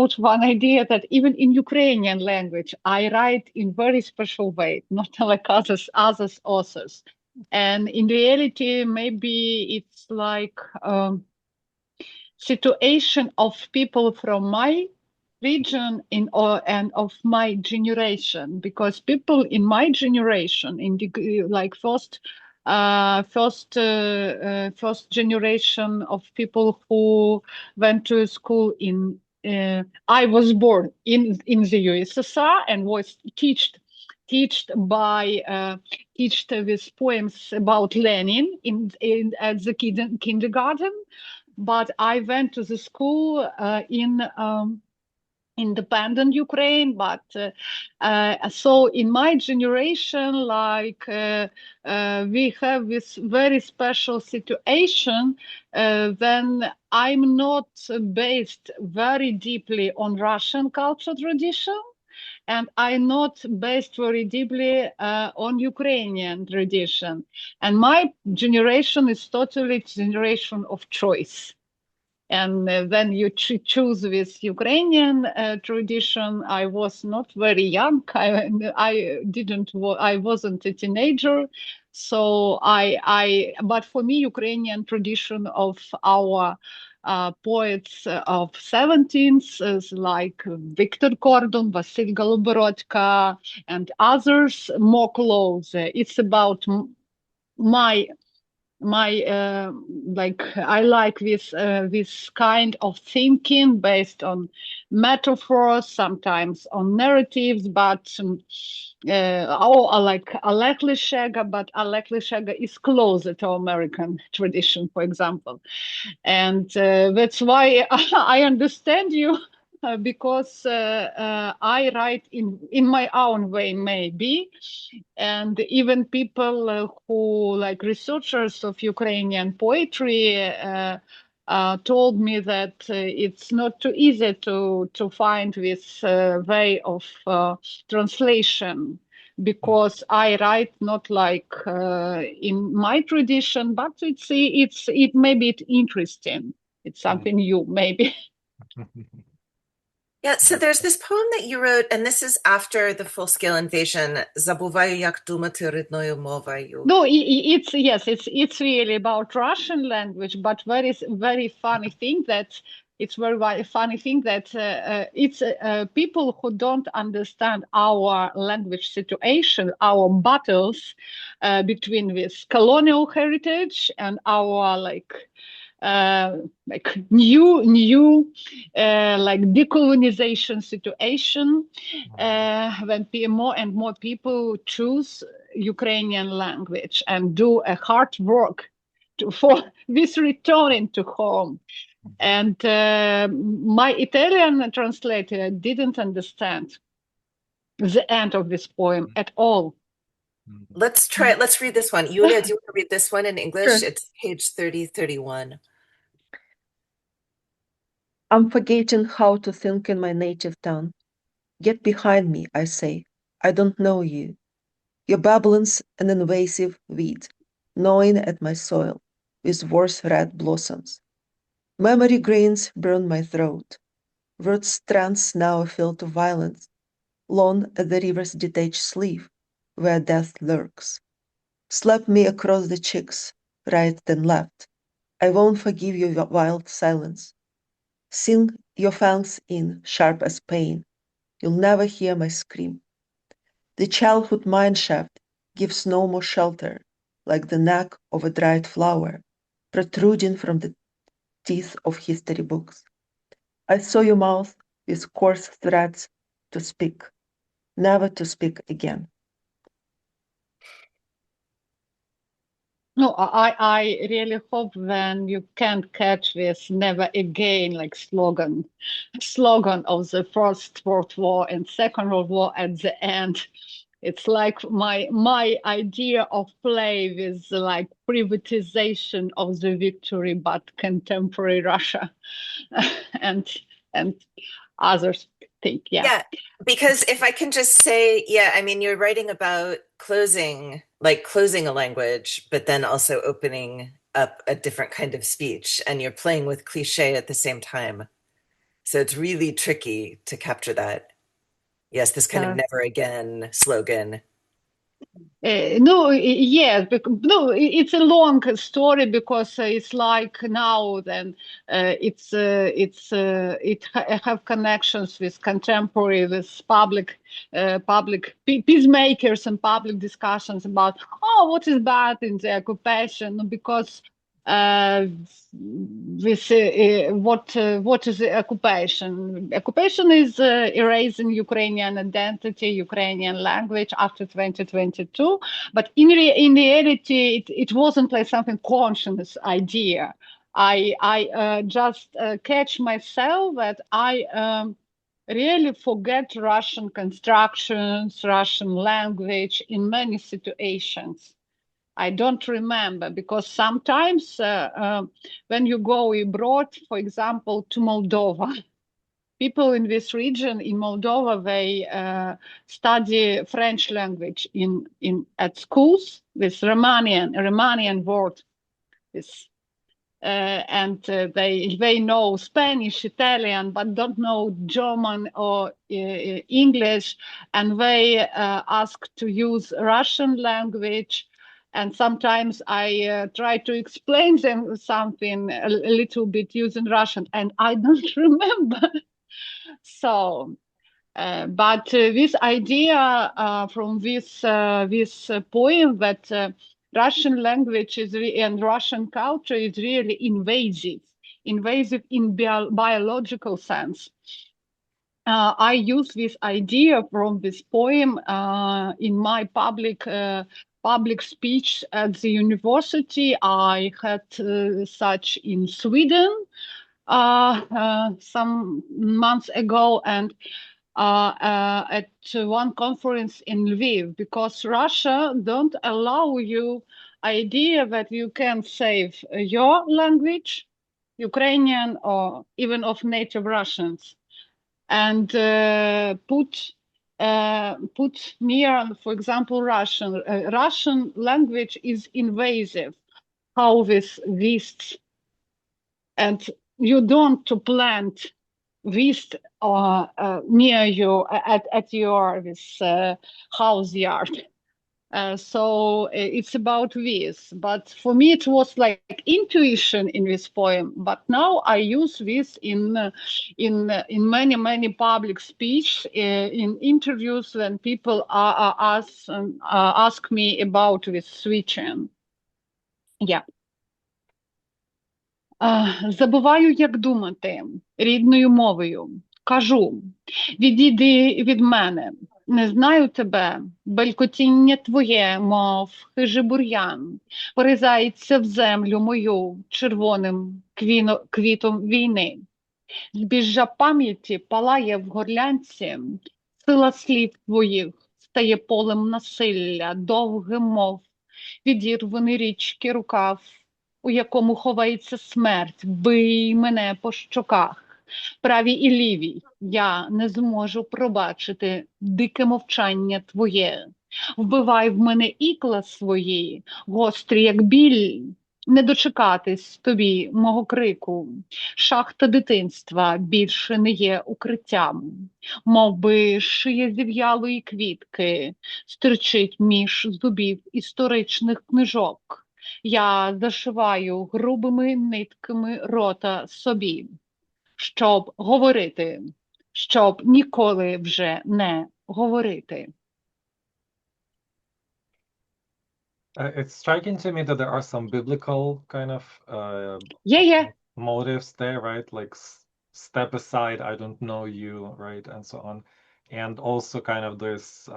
put one idea that even in Ukrainian language, I write in very special way, not like others authors. And in reality, maybe it's like situation of people from my region and of my generation, because people in my generation, in the like first generation of people who went to school in I was born in the USSR and was taught with poems about Lenin at the kindergarten, but I went to the school in independent Ukraine, but so in my generation, like we have this very special situation when I'm not based very deeply on Russian culture tradition, and I'm not based very deeply on Ukrainian tradition. And my generation is totally generation of choice. And when you choose with Ukrainian tradition, I was not very young. I wasn't a teenager. So but for me, Ukrainian tradition of our poets of 17th, like Victor Kordon, Vasil Goloborodyka, and others, more close. It's about my I like this kind of thinking based on metaphors, sometimes on narratives, but like Oleh but Oleh is closer to American tradition, for example, and that's why I understand you. Because I write in my own way, maybe, and even people who like researchers of Ukrainian poetry told me that it's not too easy to find this way of translation, because I write not like in my tradition, but it maybe it's interesting. It's something new, maybe. Yeah, so there's this poem that you wrote, and this is after the full-scale invasion. Забуваю, як думати рідною мовою. No, it's really about Russian language, but very funny thing that it's very funny thing that it's people who don't understand our language situation, our battles between this colonial heritage and our like new like decolonization situation, when more and more people choose Ukrainian language and do a hard work for this returning to home. And my Italian translator didn't understand the end of this poem at all. Let's read this one. Yuliya, do you want to read this one in English? Sure. It's page 3031. I'm forgetting how to think in my native tongue. Get behind me, I say. I don't know you. Your babbling's an invasive weed, gnawing at my soil with worse red blossoms. Memory grains burn my throat. Word strands now feel to violence, long at the river's detached sleeve, where death lurks. Slap me across the cheeks, right then left. I won't forgive your wild silence. Sink your fangs in, sharp as pain. You'll never hear my scream. The childhood mineshaft gives no more shelter, like the neck of a dried flower, protruding from the teeth of history books. I saw your mouth with coarse threats to speak, never to speak again. No, I really hope when you can catch this never again like slogan of the First World War and Second World War at the end. It's like my idea of play with like privatization of the victory, but contemporary Russia, and others think, Yeah, because if I can just say, yeah, I mean, you're writing about closing a language, but then also opening up a different kind of speech, and you're playing with cliche at the same time. So it's really tricky to capture that. Yes, this kind of never again slogan. No, yes, no, it's a long story because it's like now then it have connections with contemporary, with public peacemakers and public discussions about what is bad in the occupation, because with what is the occupation? Occupation is erasing Ukrainian identity, Ukrainian language after 2022. But in reality, it wasn't like something conscious idea. I just catch myself that I really forget Russian constructions, Russian language in many situations. I don't remember, because sometimes when you go abroad, for example, to Moldova, people in this region in Moldova, they study French language at schools with Romanian word. And they know Spanish, Italian, but don't know German or English, and they ask to use Russian language. And sometimes I try to explain them something a little bit using Russian, and I don't remember. So, but this idea from this poem that Russian language and Russian culture is really invasive in biological sense. I use this idea from this poem in my public speech at the university. I had such in Sweden some months ago, and at one conference in Lviv, because Russia don't allow you idea that you can save your language, Ukrainian, or even of native Russians, and put near, for example, Russian. Russian language is invasive. How this exists, and you don't to plant yeast near you at your this house yard. So it's about this. But for me, it was like intuition in this poem. But now I use this in many public speech, in interviews when people ask me about this switching. Yeah. Забуваю, як думати рідною мовою. Кажу, відійди від мене, не знаю тебе, белькотіння твоє, мов хижий бур'ян, поризається в землю мою червоним квітом війни. Збіжжя пам'яті палає в горлянці, сила слів твоїх стає полем насилля, довгим, мов відірваний річки рукав, у якому ховається смерть, бий мене по щоках, правій і лівій, я не зможу пробачити дике мовчання твоє. Вбивай в мене ікла свої, гострі, як біль, не дочекатись тобі мого крику. Шахта дитинства більше не є укриттям, мов би шия зів'ялої квітки стирчить між зубів історичних книжок. Я зашиваю грубими нитками рота собі, щоб говорити, щоб ніколи вже не говорити. It's striking to me that there are some biblical kind of Yeah. motives there, right? Like step aside, I don't know you, right? And so on. And also kind of this,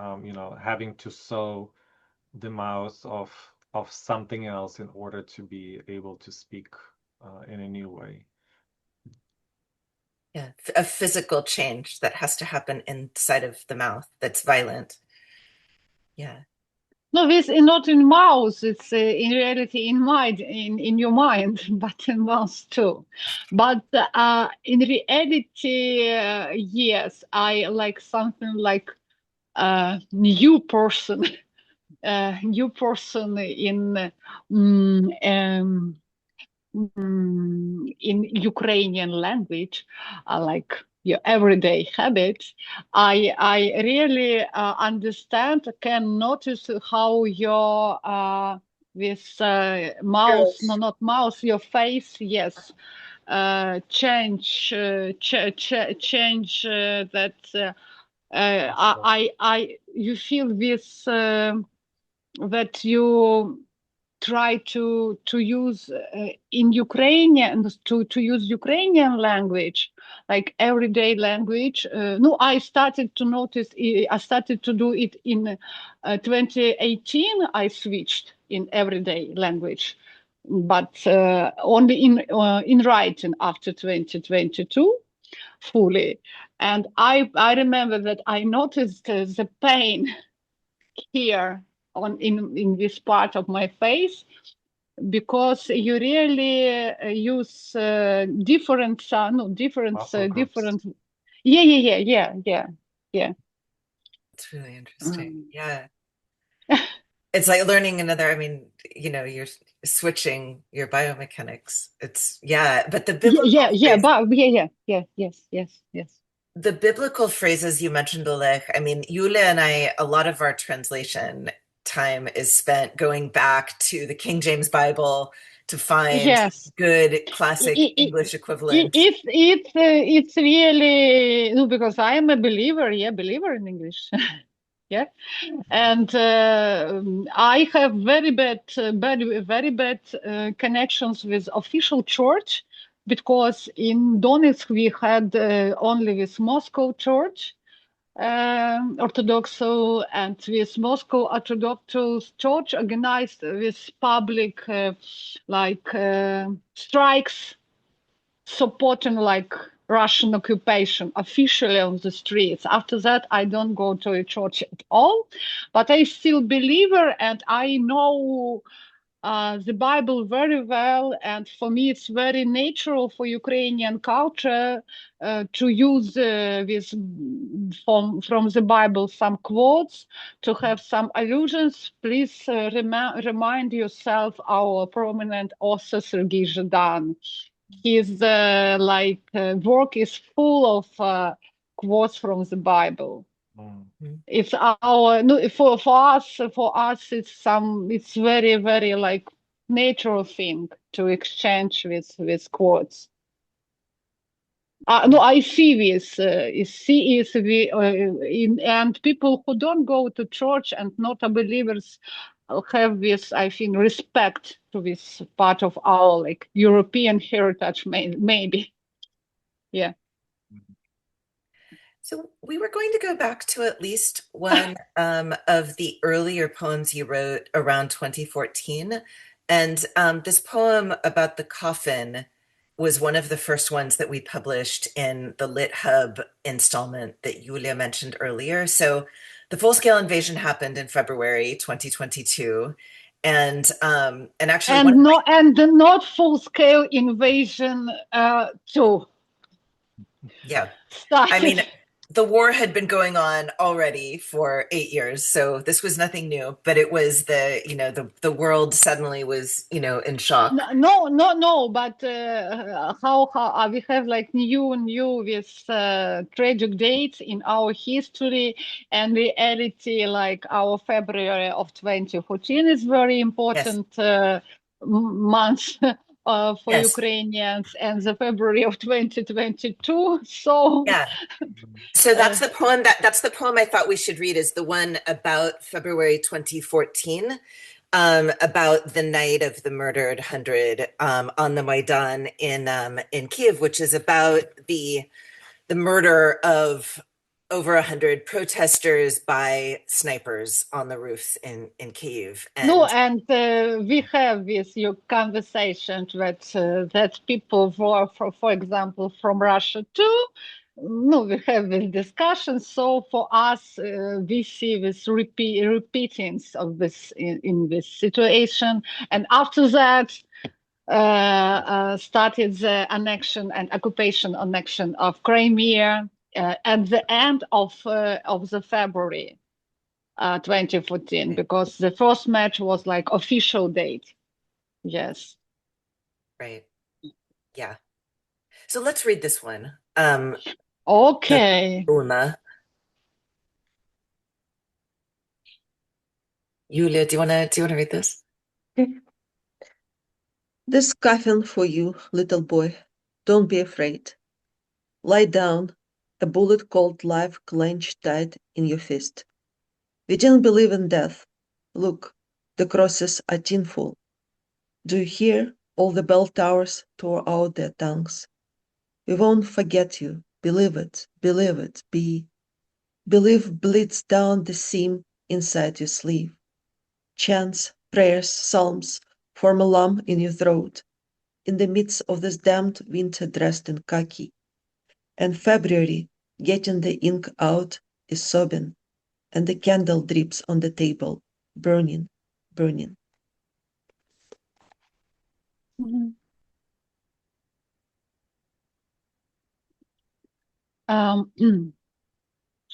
having to sew the mouth of something else in order to be able to speak in a new way. Yeah, a physical change that has to happen inside of the mouth that's violent. Yeah. No, this is not in mouth, it's in reality in your mind, but in mouth too. But in reality, yes, I like something like new person, new person in Ukrainian language, like your everyday habits. I really understand, can notice how your this mouth, no, not mouth, your face, yes, change that you feel this that you try to use in Ukrainian, to use Ukrainian language, like everyday language. No, I started to notice, I started to do it in 2018. I switched in everyday language, but only in writing after 2022 fully. And I remember that I noticed the pain here in this part of my face, because you really use different yeah. It's really interesting. Yeah. It's like learning another, I mean, you're switching your biomechanics. It's, yeah, but the biblical yes. The biblical phrases you mentioned, Oleh, I mean, Yuliya and I, a lot of our translation time is spent going back to the King James Bible to find good classic English equivalent. It's really, no, because I am a believer in English. Yeah, and I have very bad connections with official church, because in Donetsk we had only with Moscow church, Orthodox, and with Moscow Orthodox Church organized with public strikes supporting like Russian occupation officially on the streets. After that, I don't go to a church at all, but I still believer and I know the Bible very well. And for me, it's very natural for Ukrainian culture to use from the Bible some quotes, to have some allusions. Please remind yourself our prominent author Sergei Zhidan. His work is full of quotes from the Bible. It's our no, for us it's very very like natural thing to exchange with quotes. No, I see this. And people who don't go to church and not believers have this, I think, respect to this part of our like European heritage, maybe. Yeah. So we were going to go back to at least one of the earlier poems you wrote around 2014. And this poem about the coffin was one of the first ones that we published in the Lit Hub installment that Yuliya mentioned earlier. So the full-scale invasion happened in February 2022. And actually the not full-scale invasion too. Yeah. Started. I mean, the war had been going on already for 8 years, so this was nothing new, but it was the world suddenly was, in shock. No, but how we have like new with tragic dates in our history, and reality, like our February of 2014 is very important month for Yes. Ukrainians, and the February of 2022. So Yeah. So that's the poem I thought we should read, is the one about February 2014, about the night of the murdered 100 on the Maidan in Kiev, which is about the murder of over 100 protesters by snipers on the roofs in Kiev. And we have with your conversations that people were, for example, from Russia too. No, we have this discussion. So for us, we see this repeatings of this in this situation. And after that, started the annexion of Crimea at the end of the February 2014, because the first match was like official date. Yes. Right. Yeah. So let's read this one. Okay. Una. Yuliya, do you wanna read this? Okay. This coffin for you, little boy. Don't be afraid. Lie down, a bullet cold life clenched tight in your fist. We didn't believe in death. Look, the crosses are tinful. Do you hear? All the bell towers tore out their tongues. We won't forget you. Believe it, be. Belief bleeds down the seam inside your sleeve. Chants, prayers, psalms form a lump in your throat, in the midst of this damned winter dressed in khaki. And February, getting the ink out, is sobbing, and the candle drips on the table, burning, burning.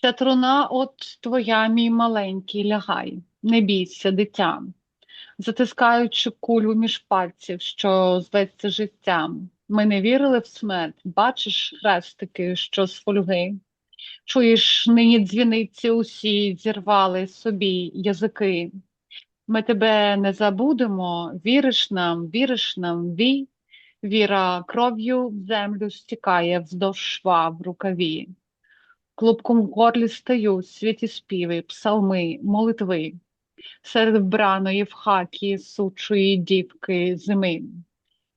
Ця труна от твоя, мій маленький, лягай, не бійся, дитя, затискаючи кулю між пальців, що зветься життям. Ми не вірили в смерть, бачиш хрестики, що з фольги. Чуєш, нині дзвіниці усі зірвали собі язики. Ми тебе не забудемо, віриш нам, віра кров'ю в землю стікає вздовж шва в рукаві. Клубком в горлі стають святі співи, псалми, молитви. Серед вбраної в хакі сучої дівки зими.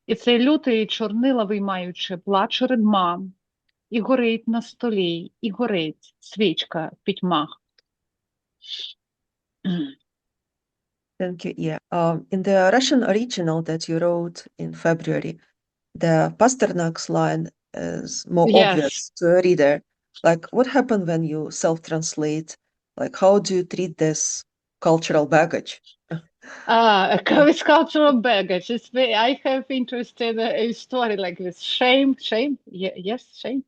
І цей лютий чорнила виймаючи, плаче редма, і горить на столі, і горить свічка в пітьмах. Thank you, Iya. In the Russian original that you wrote in February, the Pasternak's line is more obvious to a reader. Like, what happened when you self-translate? Like, how do you treat this cultural baggage? With cultural baggage, I have interested a story like this. Shame. Yes, shame.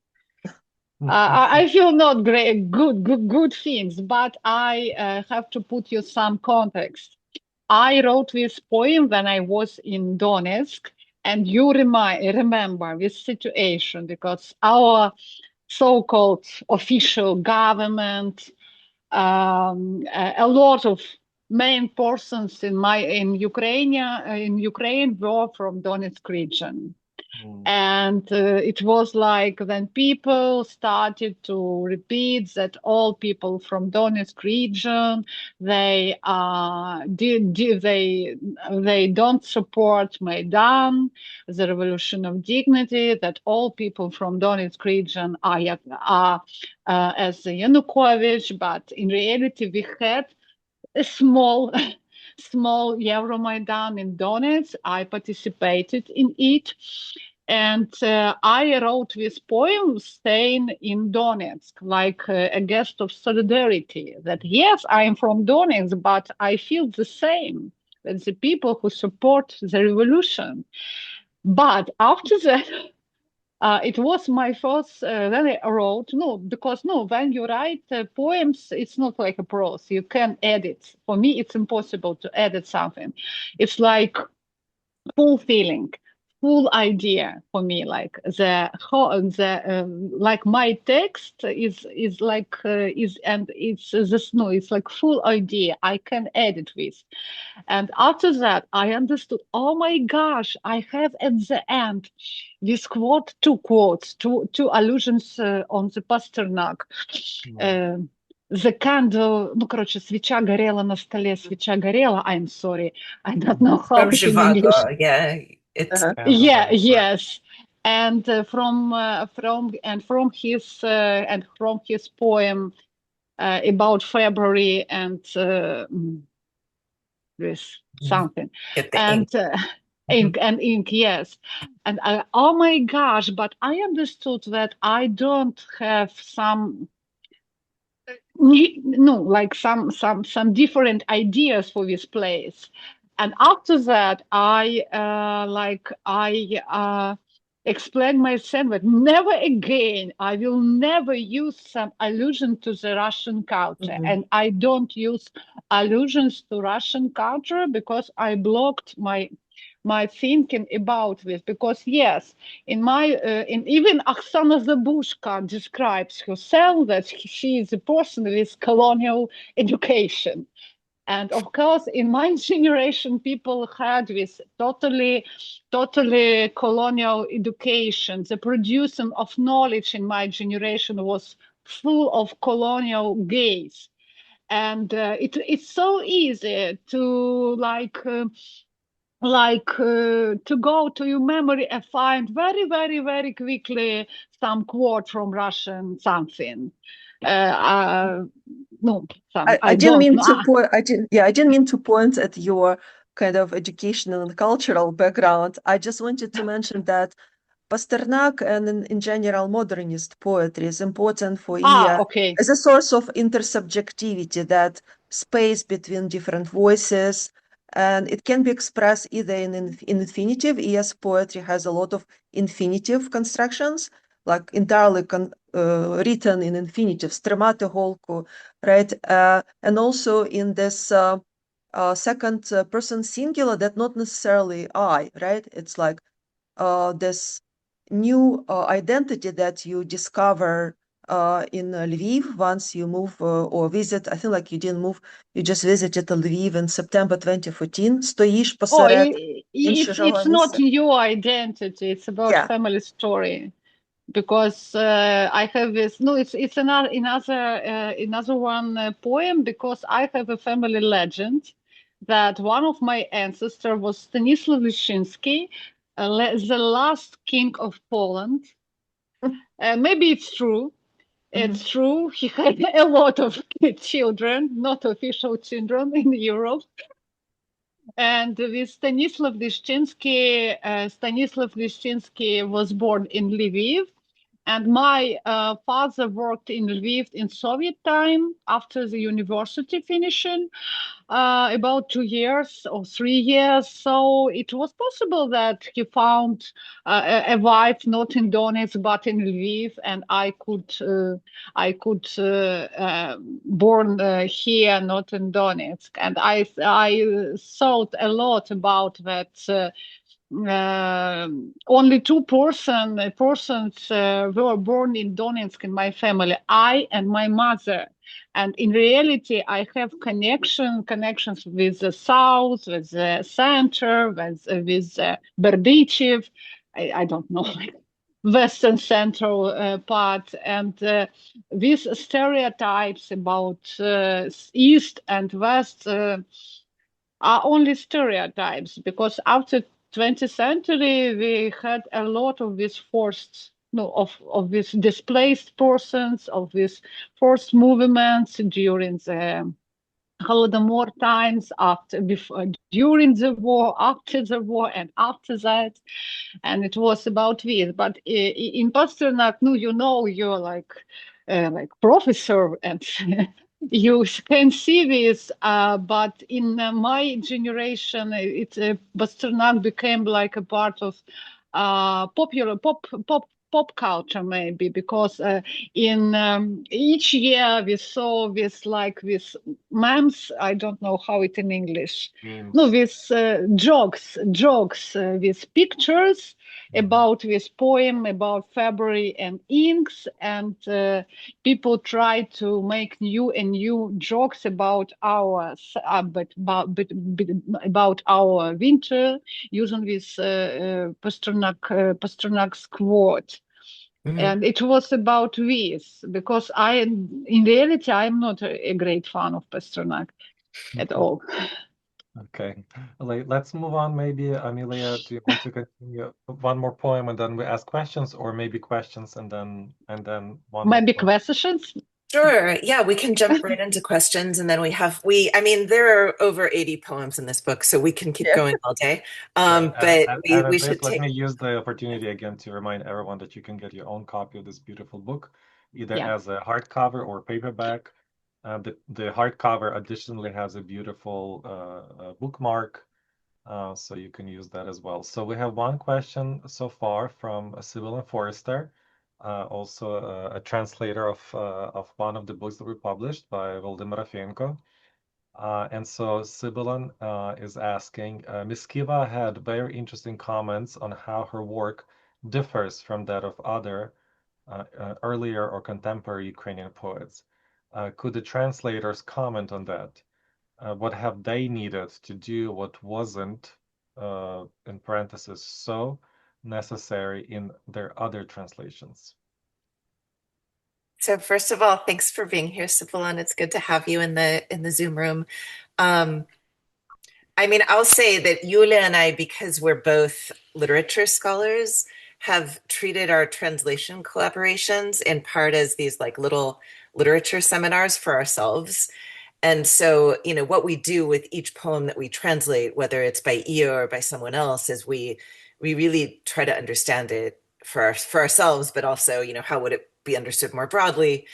I feel not great, good things, but I have to put you some context. I wrote this poem when I was in Donetsk, and you remember this situation because our so-called official government, a lot of main persons in Ukraine were from Donetsk region. And it was like when people started to repeat that all people from Donetsk region, they don't support Maidan, the revolution of dignity, that all people from Donetsk region are as Yanukovych, but in reality we had a small Euromaidan in Donetsk. I participated in it. And I wrote this poem staying in Donetsk, like a guest of solidarity, that yes, I am from Donetsk, but I feel the same as the people who support the revolution. But after that, it was my first, then I wrote, when you write poems, it's not like a prose, you can edit. For me, it's impossible to edit something. It's like full feeling, full idea for me. Like like my text is like it's like full idea. I can edit with, and after that I understood. Oh my gosh! I have at the end this two quotes, two allusions on the Pasternak. The candle, свеча горела на столе, свеча горела. I'm sorry, I don't know how it in English. Yeah, it's Yes, and from his poem about February and this something and ink, yes, and oh my gosh! But I understood that I don't have some different ideas for this place. And after that I explained myself that never again I will never use some allusion to the Russian culture. And I don't use allusions to Russian culture because I blocked my thinking about this, because yes, in even Oksana Zabushka describes herself that she is a person with colonial education. And of course, in my generation, people had this totally colonial education. The producing of knowledge in my generation was full of colonial gaze. And it's so easy to to go to your memory and find very, very, very quickly some quote from Russian something. I didn't mean to point at your kind of educational and cultural background. I just wanted to mention that Pasternak and in general modernist poetry is important for Iya as a source of intersubjectivity, that space between different voices, and it can be expressed either in infinitive. Iya's poetry has a lot of infinitive constructions, like entirely written in infinitive, stremate holku, right? And also in this second person singular, that not necessarily I, right? It's like this new identity that you discover in Lviv once you move or visit. I think like you didn't move, you just visited Lviv in September 2014. Стоїш посеред it's not your identity, it's about family story. because I have this. No, it's another one poem, because I have a family legend that one of my ancestors was Stanislaw Leszczyński, the last king of Poland. Maybe it's true. It's true. He had a lot of children, not official children, in Europe. And with Stanislav Leszczyński was born in Lviv. And my father worked in Lviv in Soviet time after the university finishing, about 2 years or 3 years. So it was possible that he found a wife not in Donetsk but in Lviv, and I could born here, not in Donetsk. And I thought a lot about that. Only two persons were born in Donetsk in my family, I and my mother. And in reality, I have connections with the south, with the center, with Berdichev. I don't know, like western central part. And these stereotypes about east and west are only stereotypes, because after 20th century we had a lot of these forced, no, of these displaced persons, of these forced movements during the Holodomor times, before, during the war, after the war, and after that. And it was about this. But in Pasternak, no, you're like professor, and you can see this. But in my generation, Pasternak became like a part of popular pop culture, maybe, because in each year we saw this memes. I don't know how it in English. Memes. No, with jokes, with pictures about this poem, about February and inks, and people try to make new jokes about about our winter, using this Pasternak's quote. And it was about this, because in reality, I'm not a great fan of Pasternak at all. Okay, let's move on. Maybe Amelia, do you want to continue one more poem and then we ask questions, or maybe questions and then one more Maybe poem? questions? Sure. Yeah, we can jump right into questions, and then I mean, there are over 80 poems in this book, so we can keep going all day. But And we at should least let take. me use the opportunity again to remind everyone that you can get your own copy of this beautiful book, either as a hardcover or paperback. The hardcover additionally has a beautiful bookmark, so you can use that as well. So we have one question so far from Sibyl and Forrester, also a translator of one of the books that we published by Volodymyr Rafenko. And so Sibyl is asking, Ms. Kiva had very interesting comments on how her work differs from that of other earlier or contemporary Ukrainian poets. Could the translators comment on that? What have they needed to do what wasn't, in parentheses, so necessary in their other translations? So first of all, thanks for being here, Sybil, and it's good to have you in the Zoom room. I mean, I'll say that Yuliya and I, because we're both literature scholars, have treated our translation collaborations in part as these like little literature seminars for ourselves. And so, what we do with each poem that we translate, whether it's by Iya or by someone else, is we really try to understand it for ourselves, but also, how would it be understood more broadly?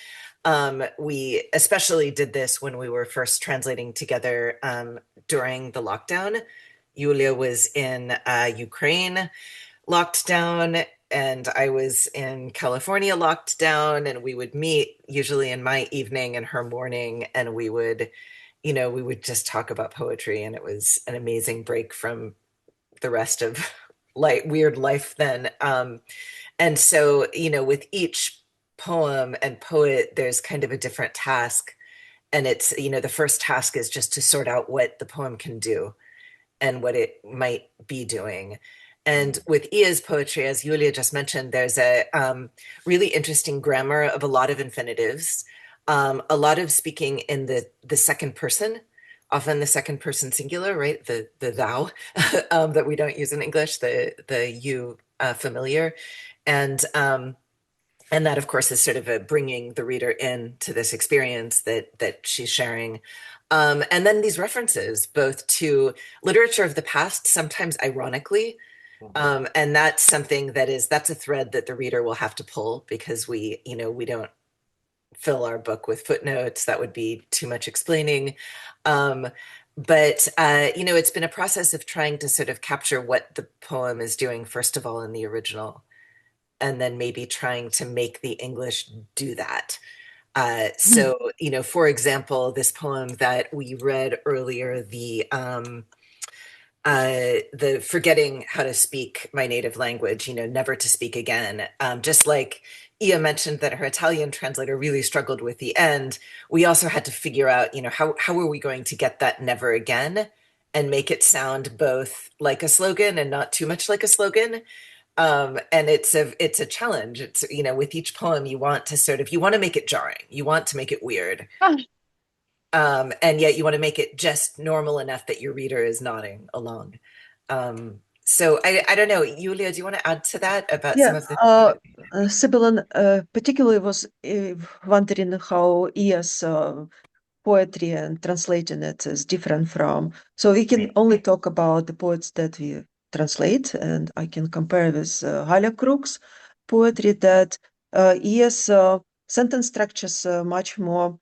We especially did this when we were first translating together during the lockdown. Yuliya was in Ukraine, locked down, and I was in California, locked down, and we would meet usually in my evening and her morning, and we would just talk about poetry, and it was an amazing break from the rest of weird life then. And so, with each poem and poet, there's kind of a different task. And it's, the first task is just to sort out what the poem can do and what it might be doing. And with Iya's poetry, as Yuliya just mentioned, there's a really interesting grammar of a lot of infinitives, a lot of speaking in the second person, often the second person singular, right? The thou that we don't use in English, the you familiar, and and that, of course, is sort of a bringing the reader into this experience that she's sharing. And then these references, both to literature of the past, sometimes ironically, and that's something that's a thread that the reader will have to pull because we don't fill our book with footnotes. That would be too much explaining. But it's been a process of trying to sort of capture what the poem is doing, first of all, in the original, and then maybe trying to make the English do that. So, for example, this poem that we read earlier, the forgetting how to speak my native language, never to speak again. Just like Iya mentioned that her Italian translator really struggled with the end, we also had to figure out, how are we going to get that never again and make it sound both like a slogan and not too much like a slogan. And it's a challenge. It's, with each poem, you want to make it jarring. You want to make it weird. And yet you want to make it just normal enough that your reader is nodding along. So I don't know, Yuliya, do you want to add to that about some of the Sibylle particularly was wondering how Iya's poetry and translating it is different from. So we can only talk about the poets that we translate, and I can compare with Halakruks poetry that Iya's sentence structures much more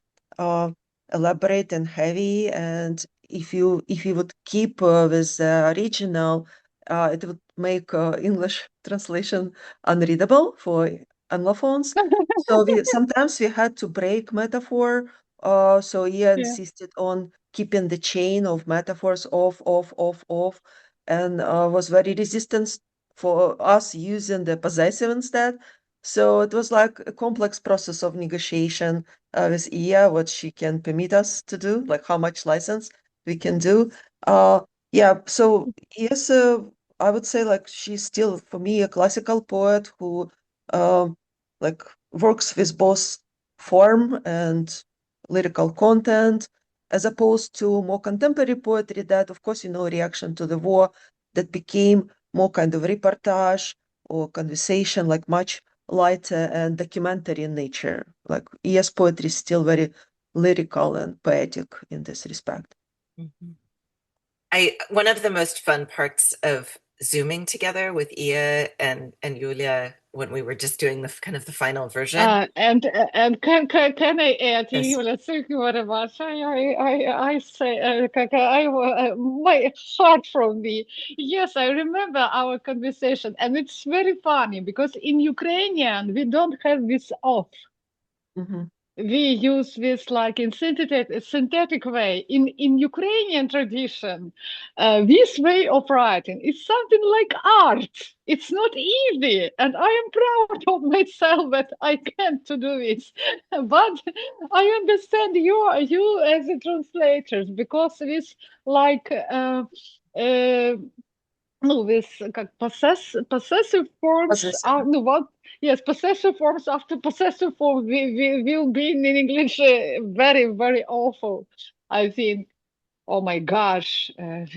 elaborate and heavy, and if you would keep with the original, it would make English translation unreadable for Anglophones. So sometimes we had to break metaphor. So Iya insisted on keeping the chain of metaphors off, and was very resistant for us using the possessive instead. So it was like a complex process of negotiation with Iya, what she can permit us to do, like how much license we can do. So yes, I would say like she's still for me a classical poet who like works with both form and lyrical content, as opposed to more contemporary poetry that, of course, reaction to the war, that became more kind of reportage or conversation, like much lighter and documentary in nature. Like Iya's poetry is still very lyrical and poetic in this respect. One of the most fun parts of Zooming together with Iya and Yuliya when we were just doing the kind of the final version. And can I add, Yes. Yulia, thank you very much. I say, my heart from me. Yes, I remember our conversation, and it's very funny because in Ukrainian we don't have this off. We use this like in synthetic way. In Ukrainian tradition, this way of writing is something like art. It's not easy, and I am proud of myself that I can't to do this. But I understand you as a translators, because this like no, this possessive forms are no what. Yes, possessive forms after possessive form will be in English very, very awful, I think. Oh my gosh. And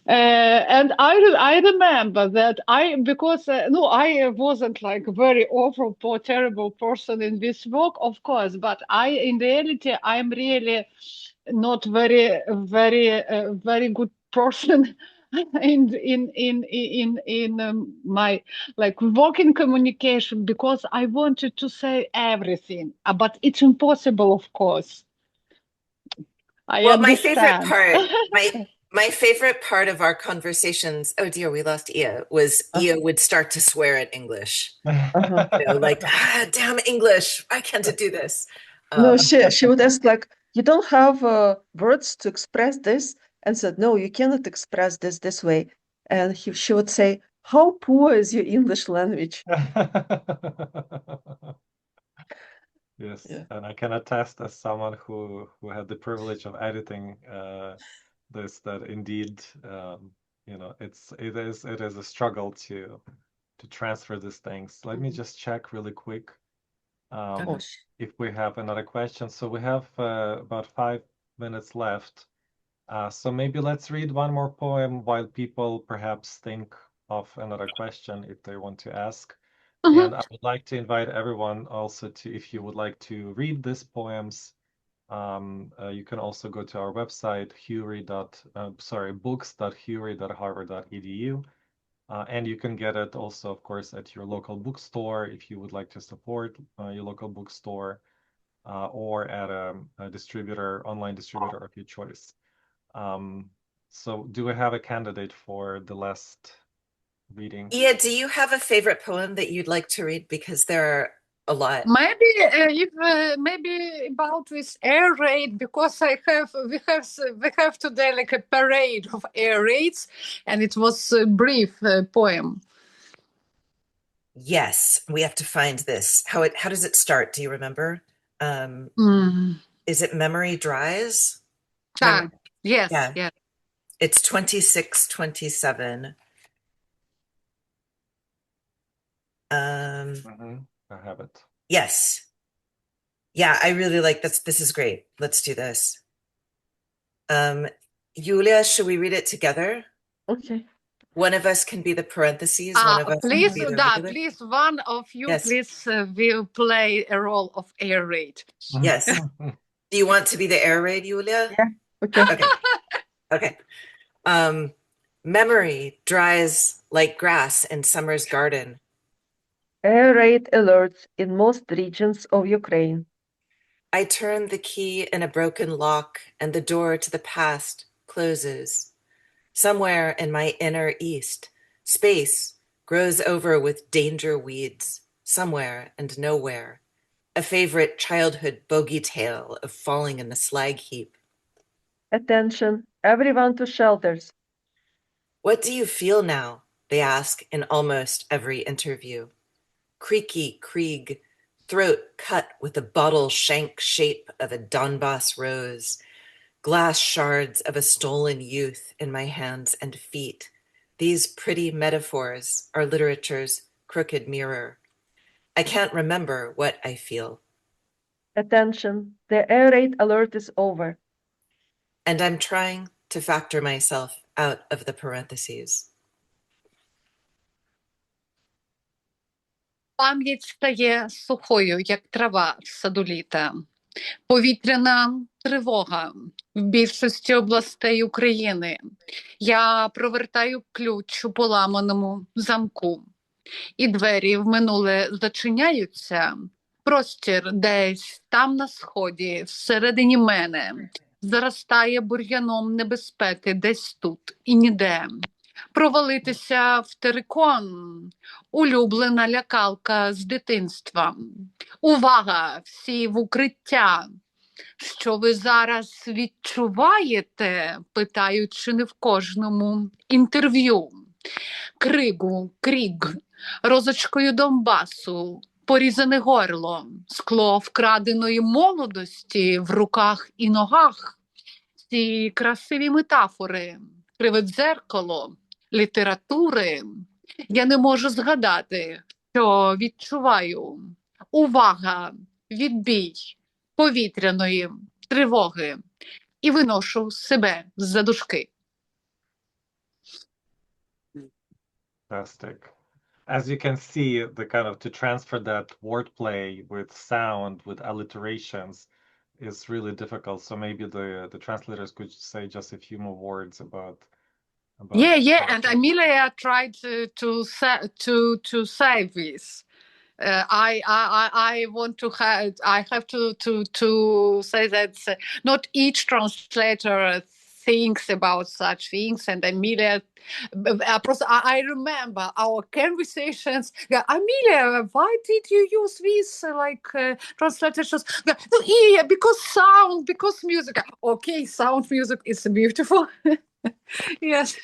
I remember that because I wasn't like very awful, poor, terrible person in this work, of course, but in reality, I'm really not very, very, very good person in my like working communication, because I wanted to say everything, but it's impossible, of course. I understand. My favorite part of our conversations, oh dear, we lost Iya, was Iya would start to swear at English. Like, damn English, why can't it do this? No, she would ask like, you don't have words to express this, and said, no, you cannot express this way. And she would say, how poor is your English language? Yes, and I can attest as someone who had the privilege of editing this that indeed, it is a struggle to transfer these things. Let me just check really quick Okay. if we have another question. So we have about 5 minutes left. So maybe let's read one more poem while people perhaps think of another question if they want to ask. And I would like to invite everyone also to, if you would like to read these poems, you can also go to our website, books.huri.harvard.edu. And you can get it also, of course, at your local bookstore if you would like to support your local bookstore, or at a distributor, online distributor of your choice. So do we have a candidate for the last reading? Iya, do you have a favorite poem that you'd like to read? Because there are a lot. Maybe if maybe about this air raid, because we have today like a parade of air raids, and it was a brief poem. Yes, we have to find this. How does it start? Do you remember? Is it Memory Dries? Yes, Yeah. yes. It's 2627. I have it. Yes. Yeah, I really like this. This is great. Let's do this. Yuliya, should we read it together? Okay. One of us can be the parentheses. One of us Please, can be the regular. please, one of you, Yes. please, will play a role of air raid. Yes. Do you want to be the air raid, Yuliya? Yeah. Okay. Okay. Memory dries like grass in summer's garden. Air raid alerts in most regions of Ukraine. I turn the key in a broken lock and the door to the past closes. Somewhere in my inner east, space grows over with danger weeds, somewhere and nowhere. A favorite childhood bogey tale of falling in the slag heap. Attention, everyone to shelters. What do you feel now? They ask in almost every interview. Creaky Krieg, throat cut with the bottle shank shape of a Donbas rose, glass shards of a stolen youth in my hands and feet. These pretty metaphors are literature's crooked mirror. I can't remember what I feel. Attention, the air raid alert is over. And I'm trying to factor myself out of the parentheses. Пам'ять стає сухою, як трава в саду літа. Повітряна тривога в більшості областей України. Я провертаю ключ у поламаному замку. І двері в минуле зачиняються. Простір десь там на сході, всередині мене, заростає бур'яном небезпеки десь тут і ніде. Провалитися в терикон – улюблена лякалка з дитинства. Увага! Всі в укриття! Що ви зараз відчуваєте, питаючи не в кожному інтерв'ю. Кріг, розочкою Донбасу, порізане горло, скло вкраденої молодості в руках і ногах. Ці красиві метафори, криве дзеркало, літератури. Я не можу згадати, що відчуваю. Увага, відбій повітряної тривоги і виношу себе з-за дужки. Fantastic. As you can see, the kind of to transfer that wordplay with sound, with alliterations, is really difficult. So maybe the translators could say just a few more words about. Yeah, and Amelia tried to say this. I want to have. I have to say that not each translator thinks about such things, and Amelia. I remember our conversations. Amelia, why did you use these translations? Yeah, because music. Okay, sound music is beautiful. Yes.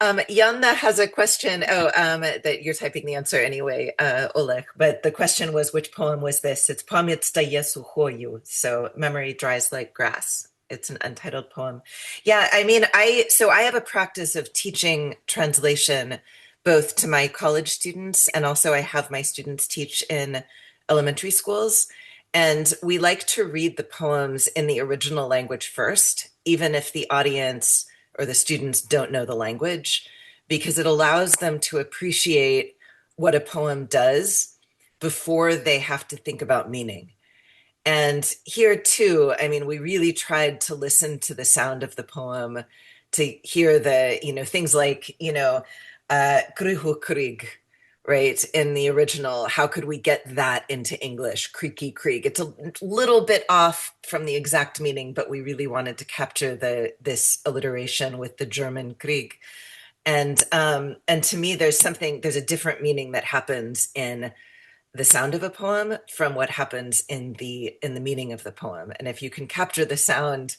Yanna has a question. That you're typing the answer anyway, Oleh. But the question was, which poem was this? It's Pam'ять стає сухою. So memory dries like grass It's an untitled poem. Yeah, I mean, I have a practice of teaching translation both to my college students, and also I have my students teach in elementary schools. And we like to read the poems in the original language first, even if the audience or the students don't know the language, because it allows them to appreciate what a poem does before they have to think about meaning. And here too, I mean, we really tried to listen to the sound of the poem, to hear the, things like, Krihu Krieg, right? In the original, how could we get that into English? Creaky Krieg. It's a little bit off from the exact meaning, but we really wanted to capture this alliteration with the German Krieg. And to me, there's a different meaning that happens in the sound of a poem from what happens in the meaning of the poem. And if you can capture the sound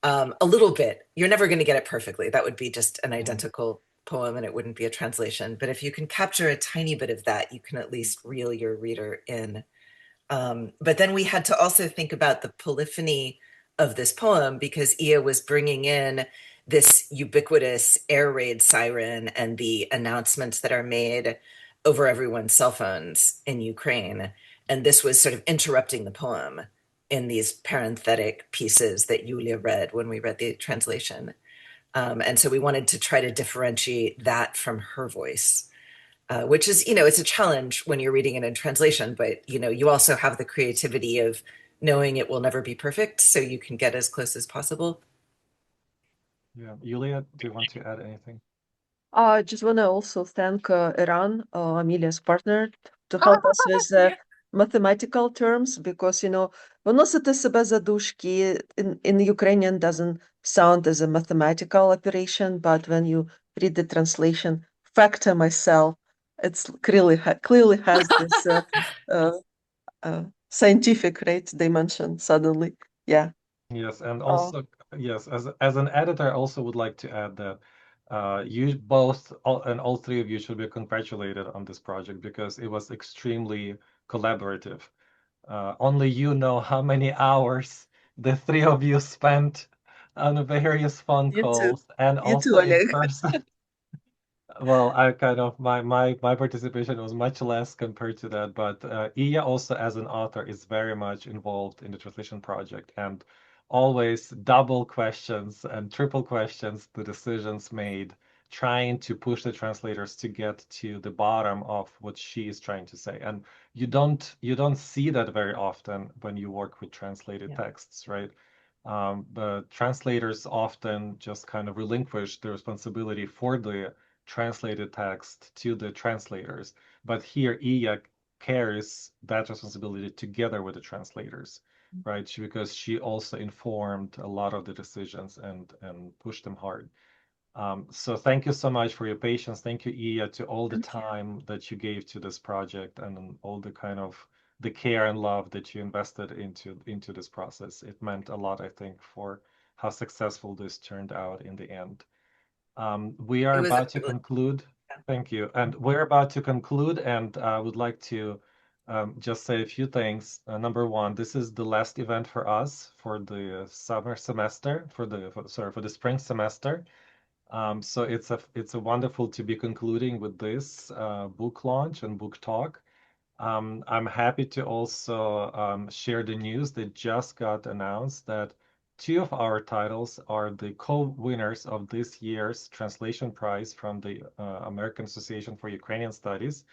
a little bit, you're never going to get it perfectly. That would be just an identical poem and it wouldn't be a translation. But if you can capture a tiny bit of that, you can at least reel your reader in. But then we had to also think about the polyphony of this poem, because Iya was bringing in this ubiquitous air raid siren and the announcements that are made over everyone's cell phones in Ukraine. And this was sort of interrupting the poem in these parenthetic pieces that Yuliya read when we read the translation. And so we wanted to try to differentiate that from her voice, which is, it's a challenge when you're reading it in translation, but, you also have the creativity of knowing it will never be perfect, so you can get as close as possible. Yeah, Yuliya, do you want to add anything? I just want to also thank Iran, Amelia's partner, to help us with mathematical terms, because, виносити себе за дужки in Ukrainian doesn't sound as a mathematical operation, but when you read the translation, factor myself, it's clearly has this scientific, right, dimension suddenly. Yeah. Yes, and also, yes, as an editor, I also would like to add that you both and all three of you should be congratulated on this project, because it was extremely collaborative. Only you know how many hours the three of you spent on various phone You too. calls and You too, also in Oleg. person. Well, I kind of my participation was much less compared to that, but Iya also as an author is very much involved in the translation project, and always double questions and triple questions the decisions made, trying to push the translators to get to the bottom of what she is trying to say. And you don't see that very often when you work with translated texts, right? The translators often just kind of relinquish the responsibility for the translated text to the translators. But here, Iya carries that responsibility together with the translators, right? Because she also informed a lot of the decisions and pushed them hard. So thank you so much for your patience. Thank you, Iya, to all the time that you gave to this project and all the kind of the care and love that you invested into this process. It meant a lot, I think, for how successful this turned out in the end. We are about to conclude. Thank you. And we're about to conclude, and I would like to just say a few things. Number one, this is the last event for us for the summer semester, for the spring semester. So it's a wonderful to be concluding with this book launch and book talk. I'm happy to also share the news that just got announced that two of our titles are the co-winners of this year's translation prize from the American Association for Ukrainian Studies.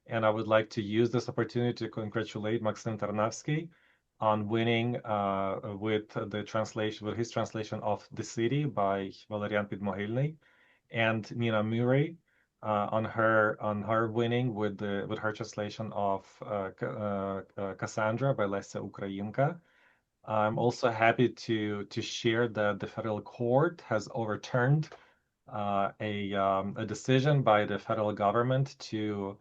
And I would like to use this opportunity to congratulate Maxim Tarnavsky on winning with his translation of The City by Valerian Podmogilny, and Nina Murray on her winning with her translation of Cassandra by Lesa Ukrainka. I'm also happy to share that the federal court has overturned a decision by the federal government to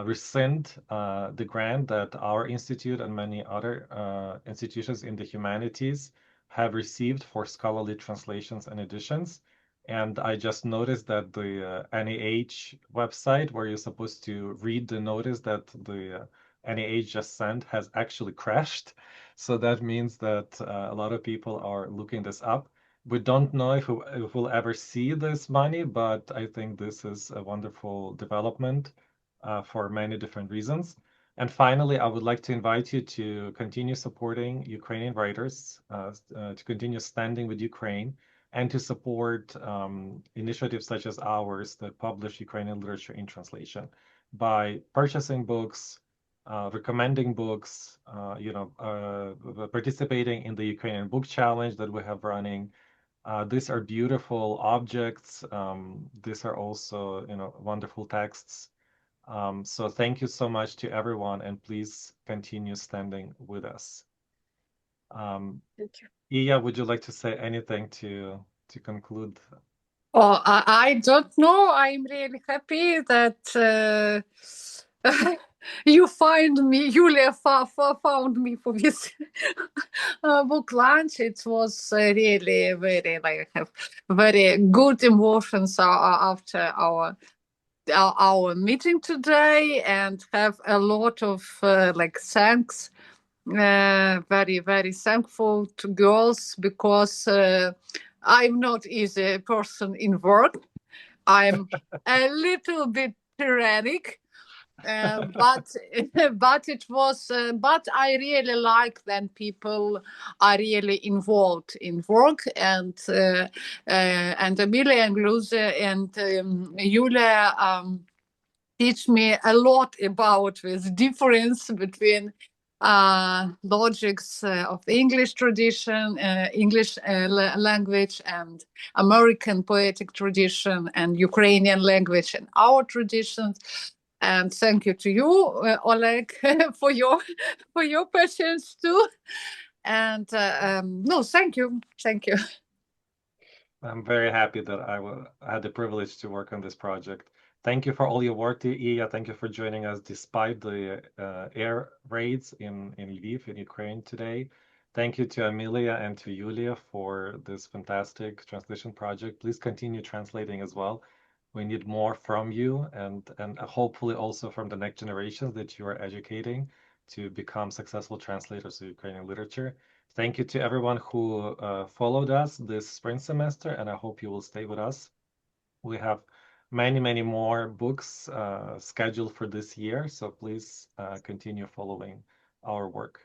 rescind the grant that our institute and many other institutions in the humanities have received for scholarly translations and editions. And I just noticed that the NEH website, where you're supposed to read the notice that the any aid just sent has actually crashed. So that means that a lot of people are looking this up. We don't know if we'll ever see this money, but I think this is a wonderful development for many different reasons. And finally, I would like to invite you to continue supporting Ukrainian writers, to continue standing with Ukraine, and to support initiatives such as ours that publish Ukrainian literature in translation by purchasing books, recommending books, participating in the Ukrainian Book Challenge that we have running. These are beautiful objects. These are also, wonderful texts. So thank you so much to everyone, and please continue standing with us. Thank you. Iya, would you like to say anything to conclude? Oh, I don't know. I'm really happy that you find me, Yuliya found me for this book launch. It was really very, like, have very good emotions after our meeting today, and have a lot of thanks. Very, very thankful to girls, because I'm not easy person in work. I'm a little bit tyrannic, but but I really like when people are really involved in work, and Amelia and Glaser and Yuliya teach me a lot about this difference between logics of the English tradition, English language, and American poetic tradition, and Ukrainian language and our traditions. And thank you to you, Oleg, for your patience too. And no, thank you. I'm very happy that I had the privilege to work on this project. Thank you for all your work, Iya. Thank you for joining us despite the air raids in Lviv, in Ukraine today. Thank you to Amelia and to Yuliya for this fantastic translation project. Please continue translating as well. We need more from you, and hopefully also from the next generations that you are educating to become successful translators of Ukrainian literature. Thank you to everyone who followed us this spring semester, and I hope you will stay with us. We have many, many more books scheduled for this year, so please continue following our work.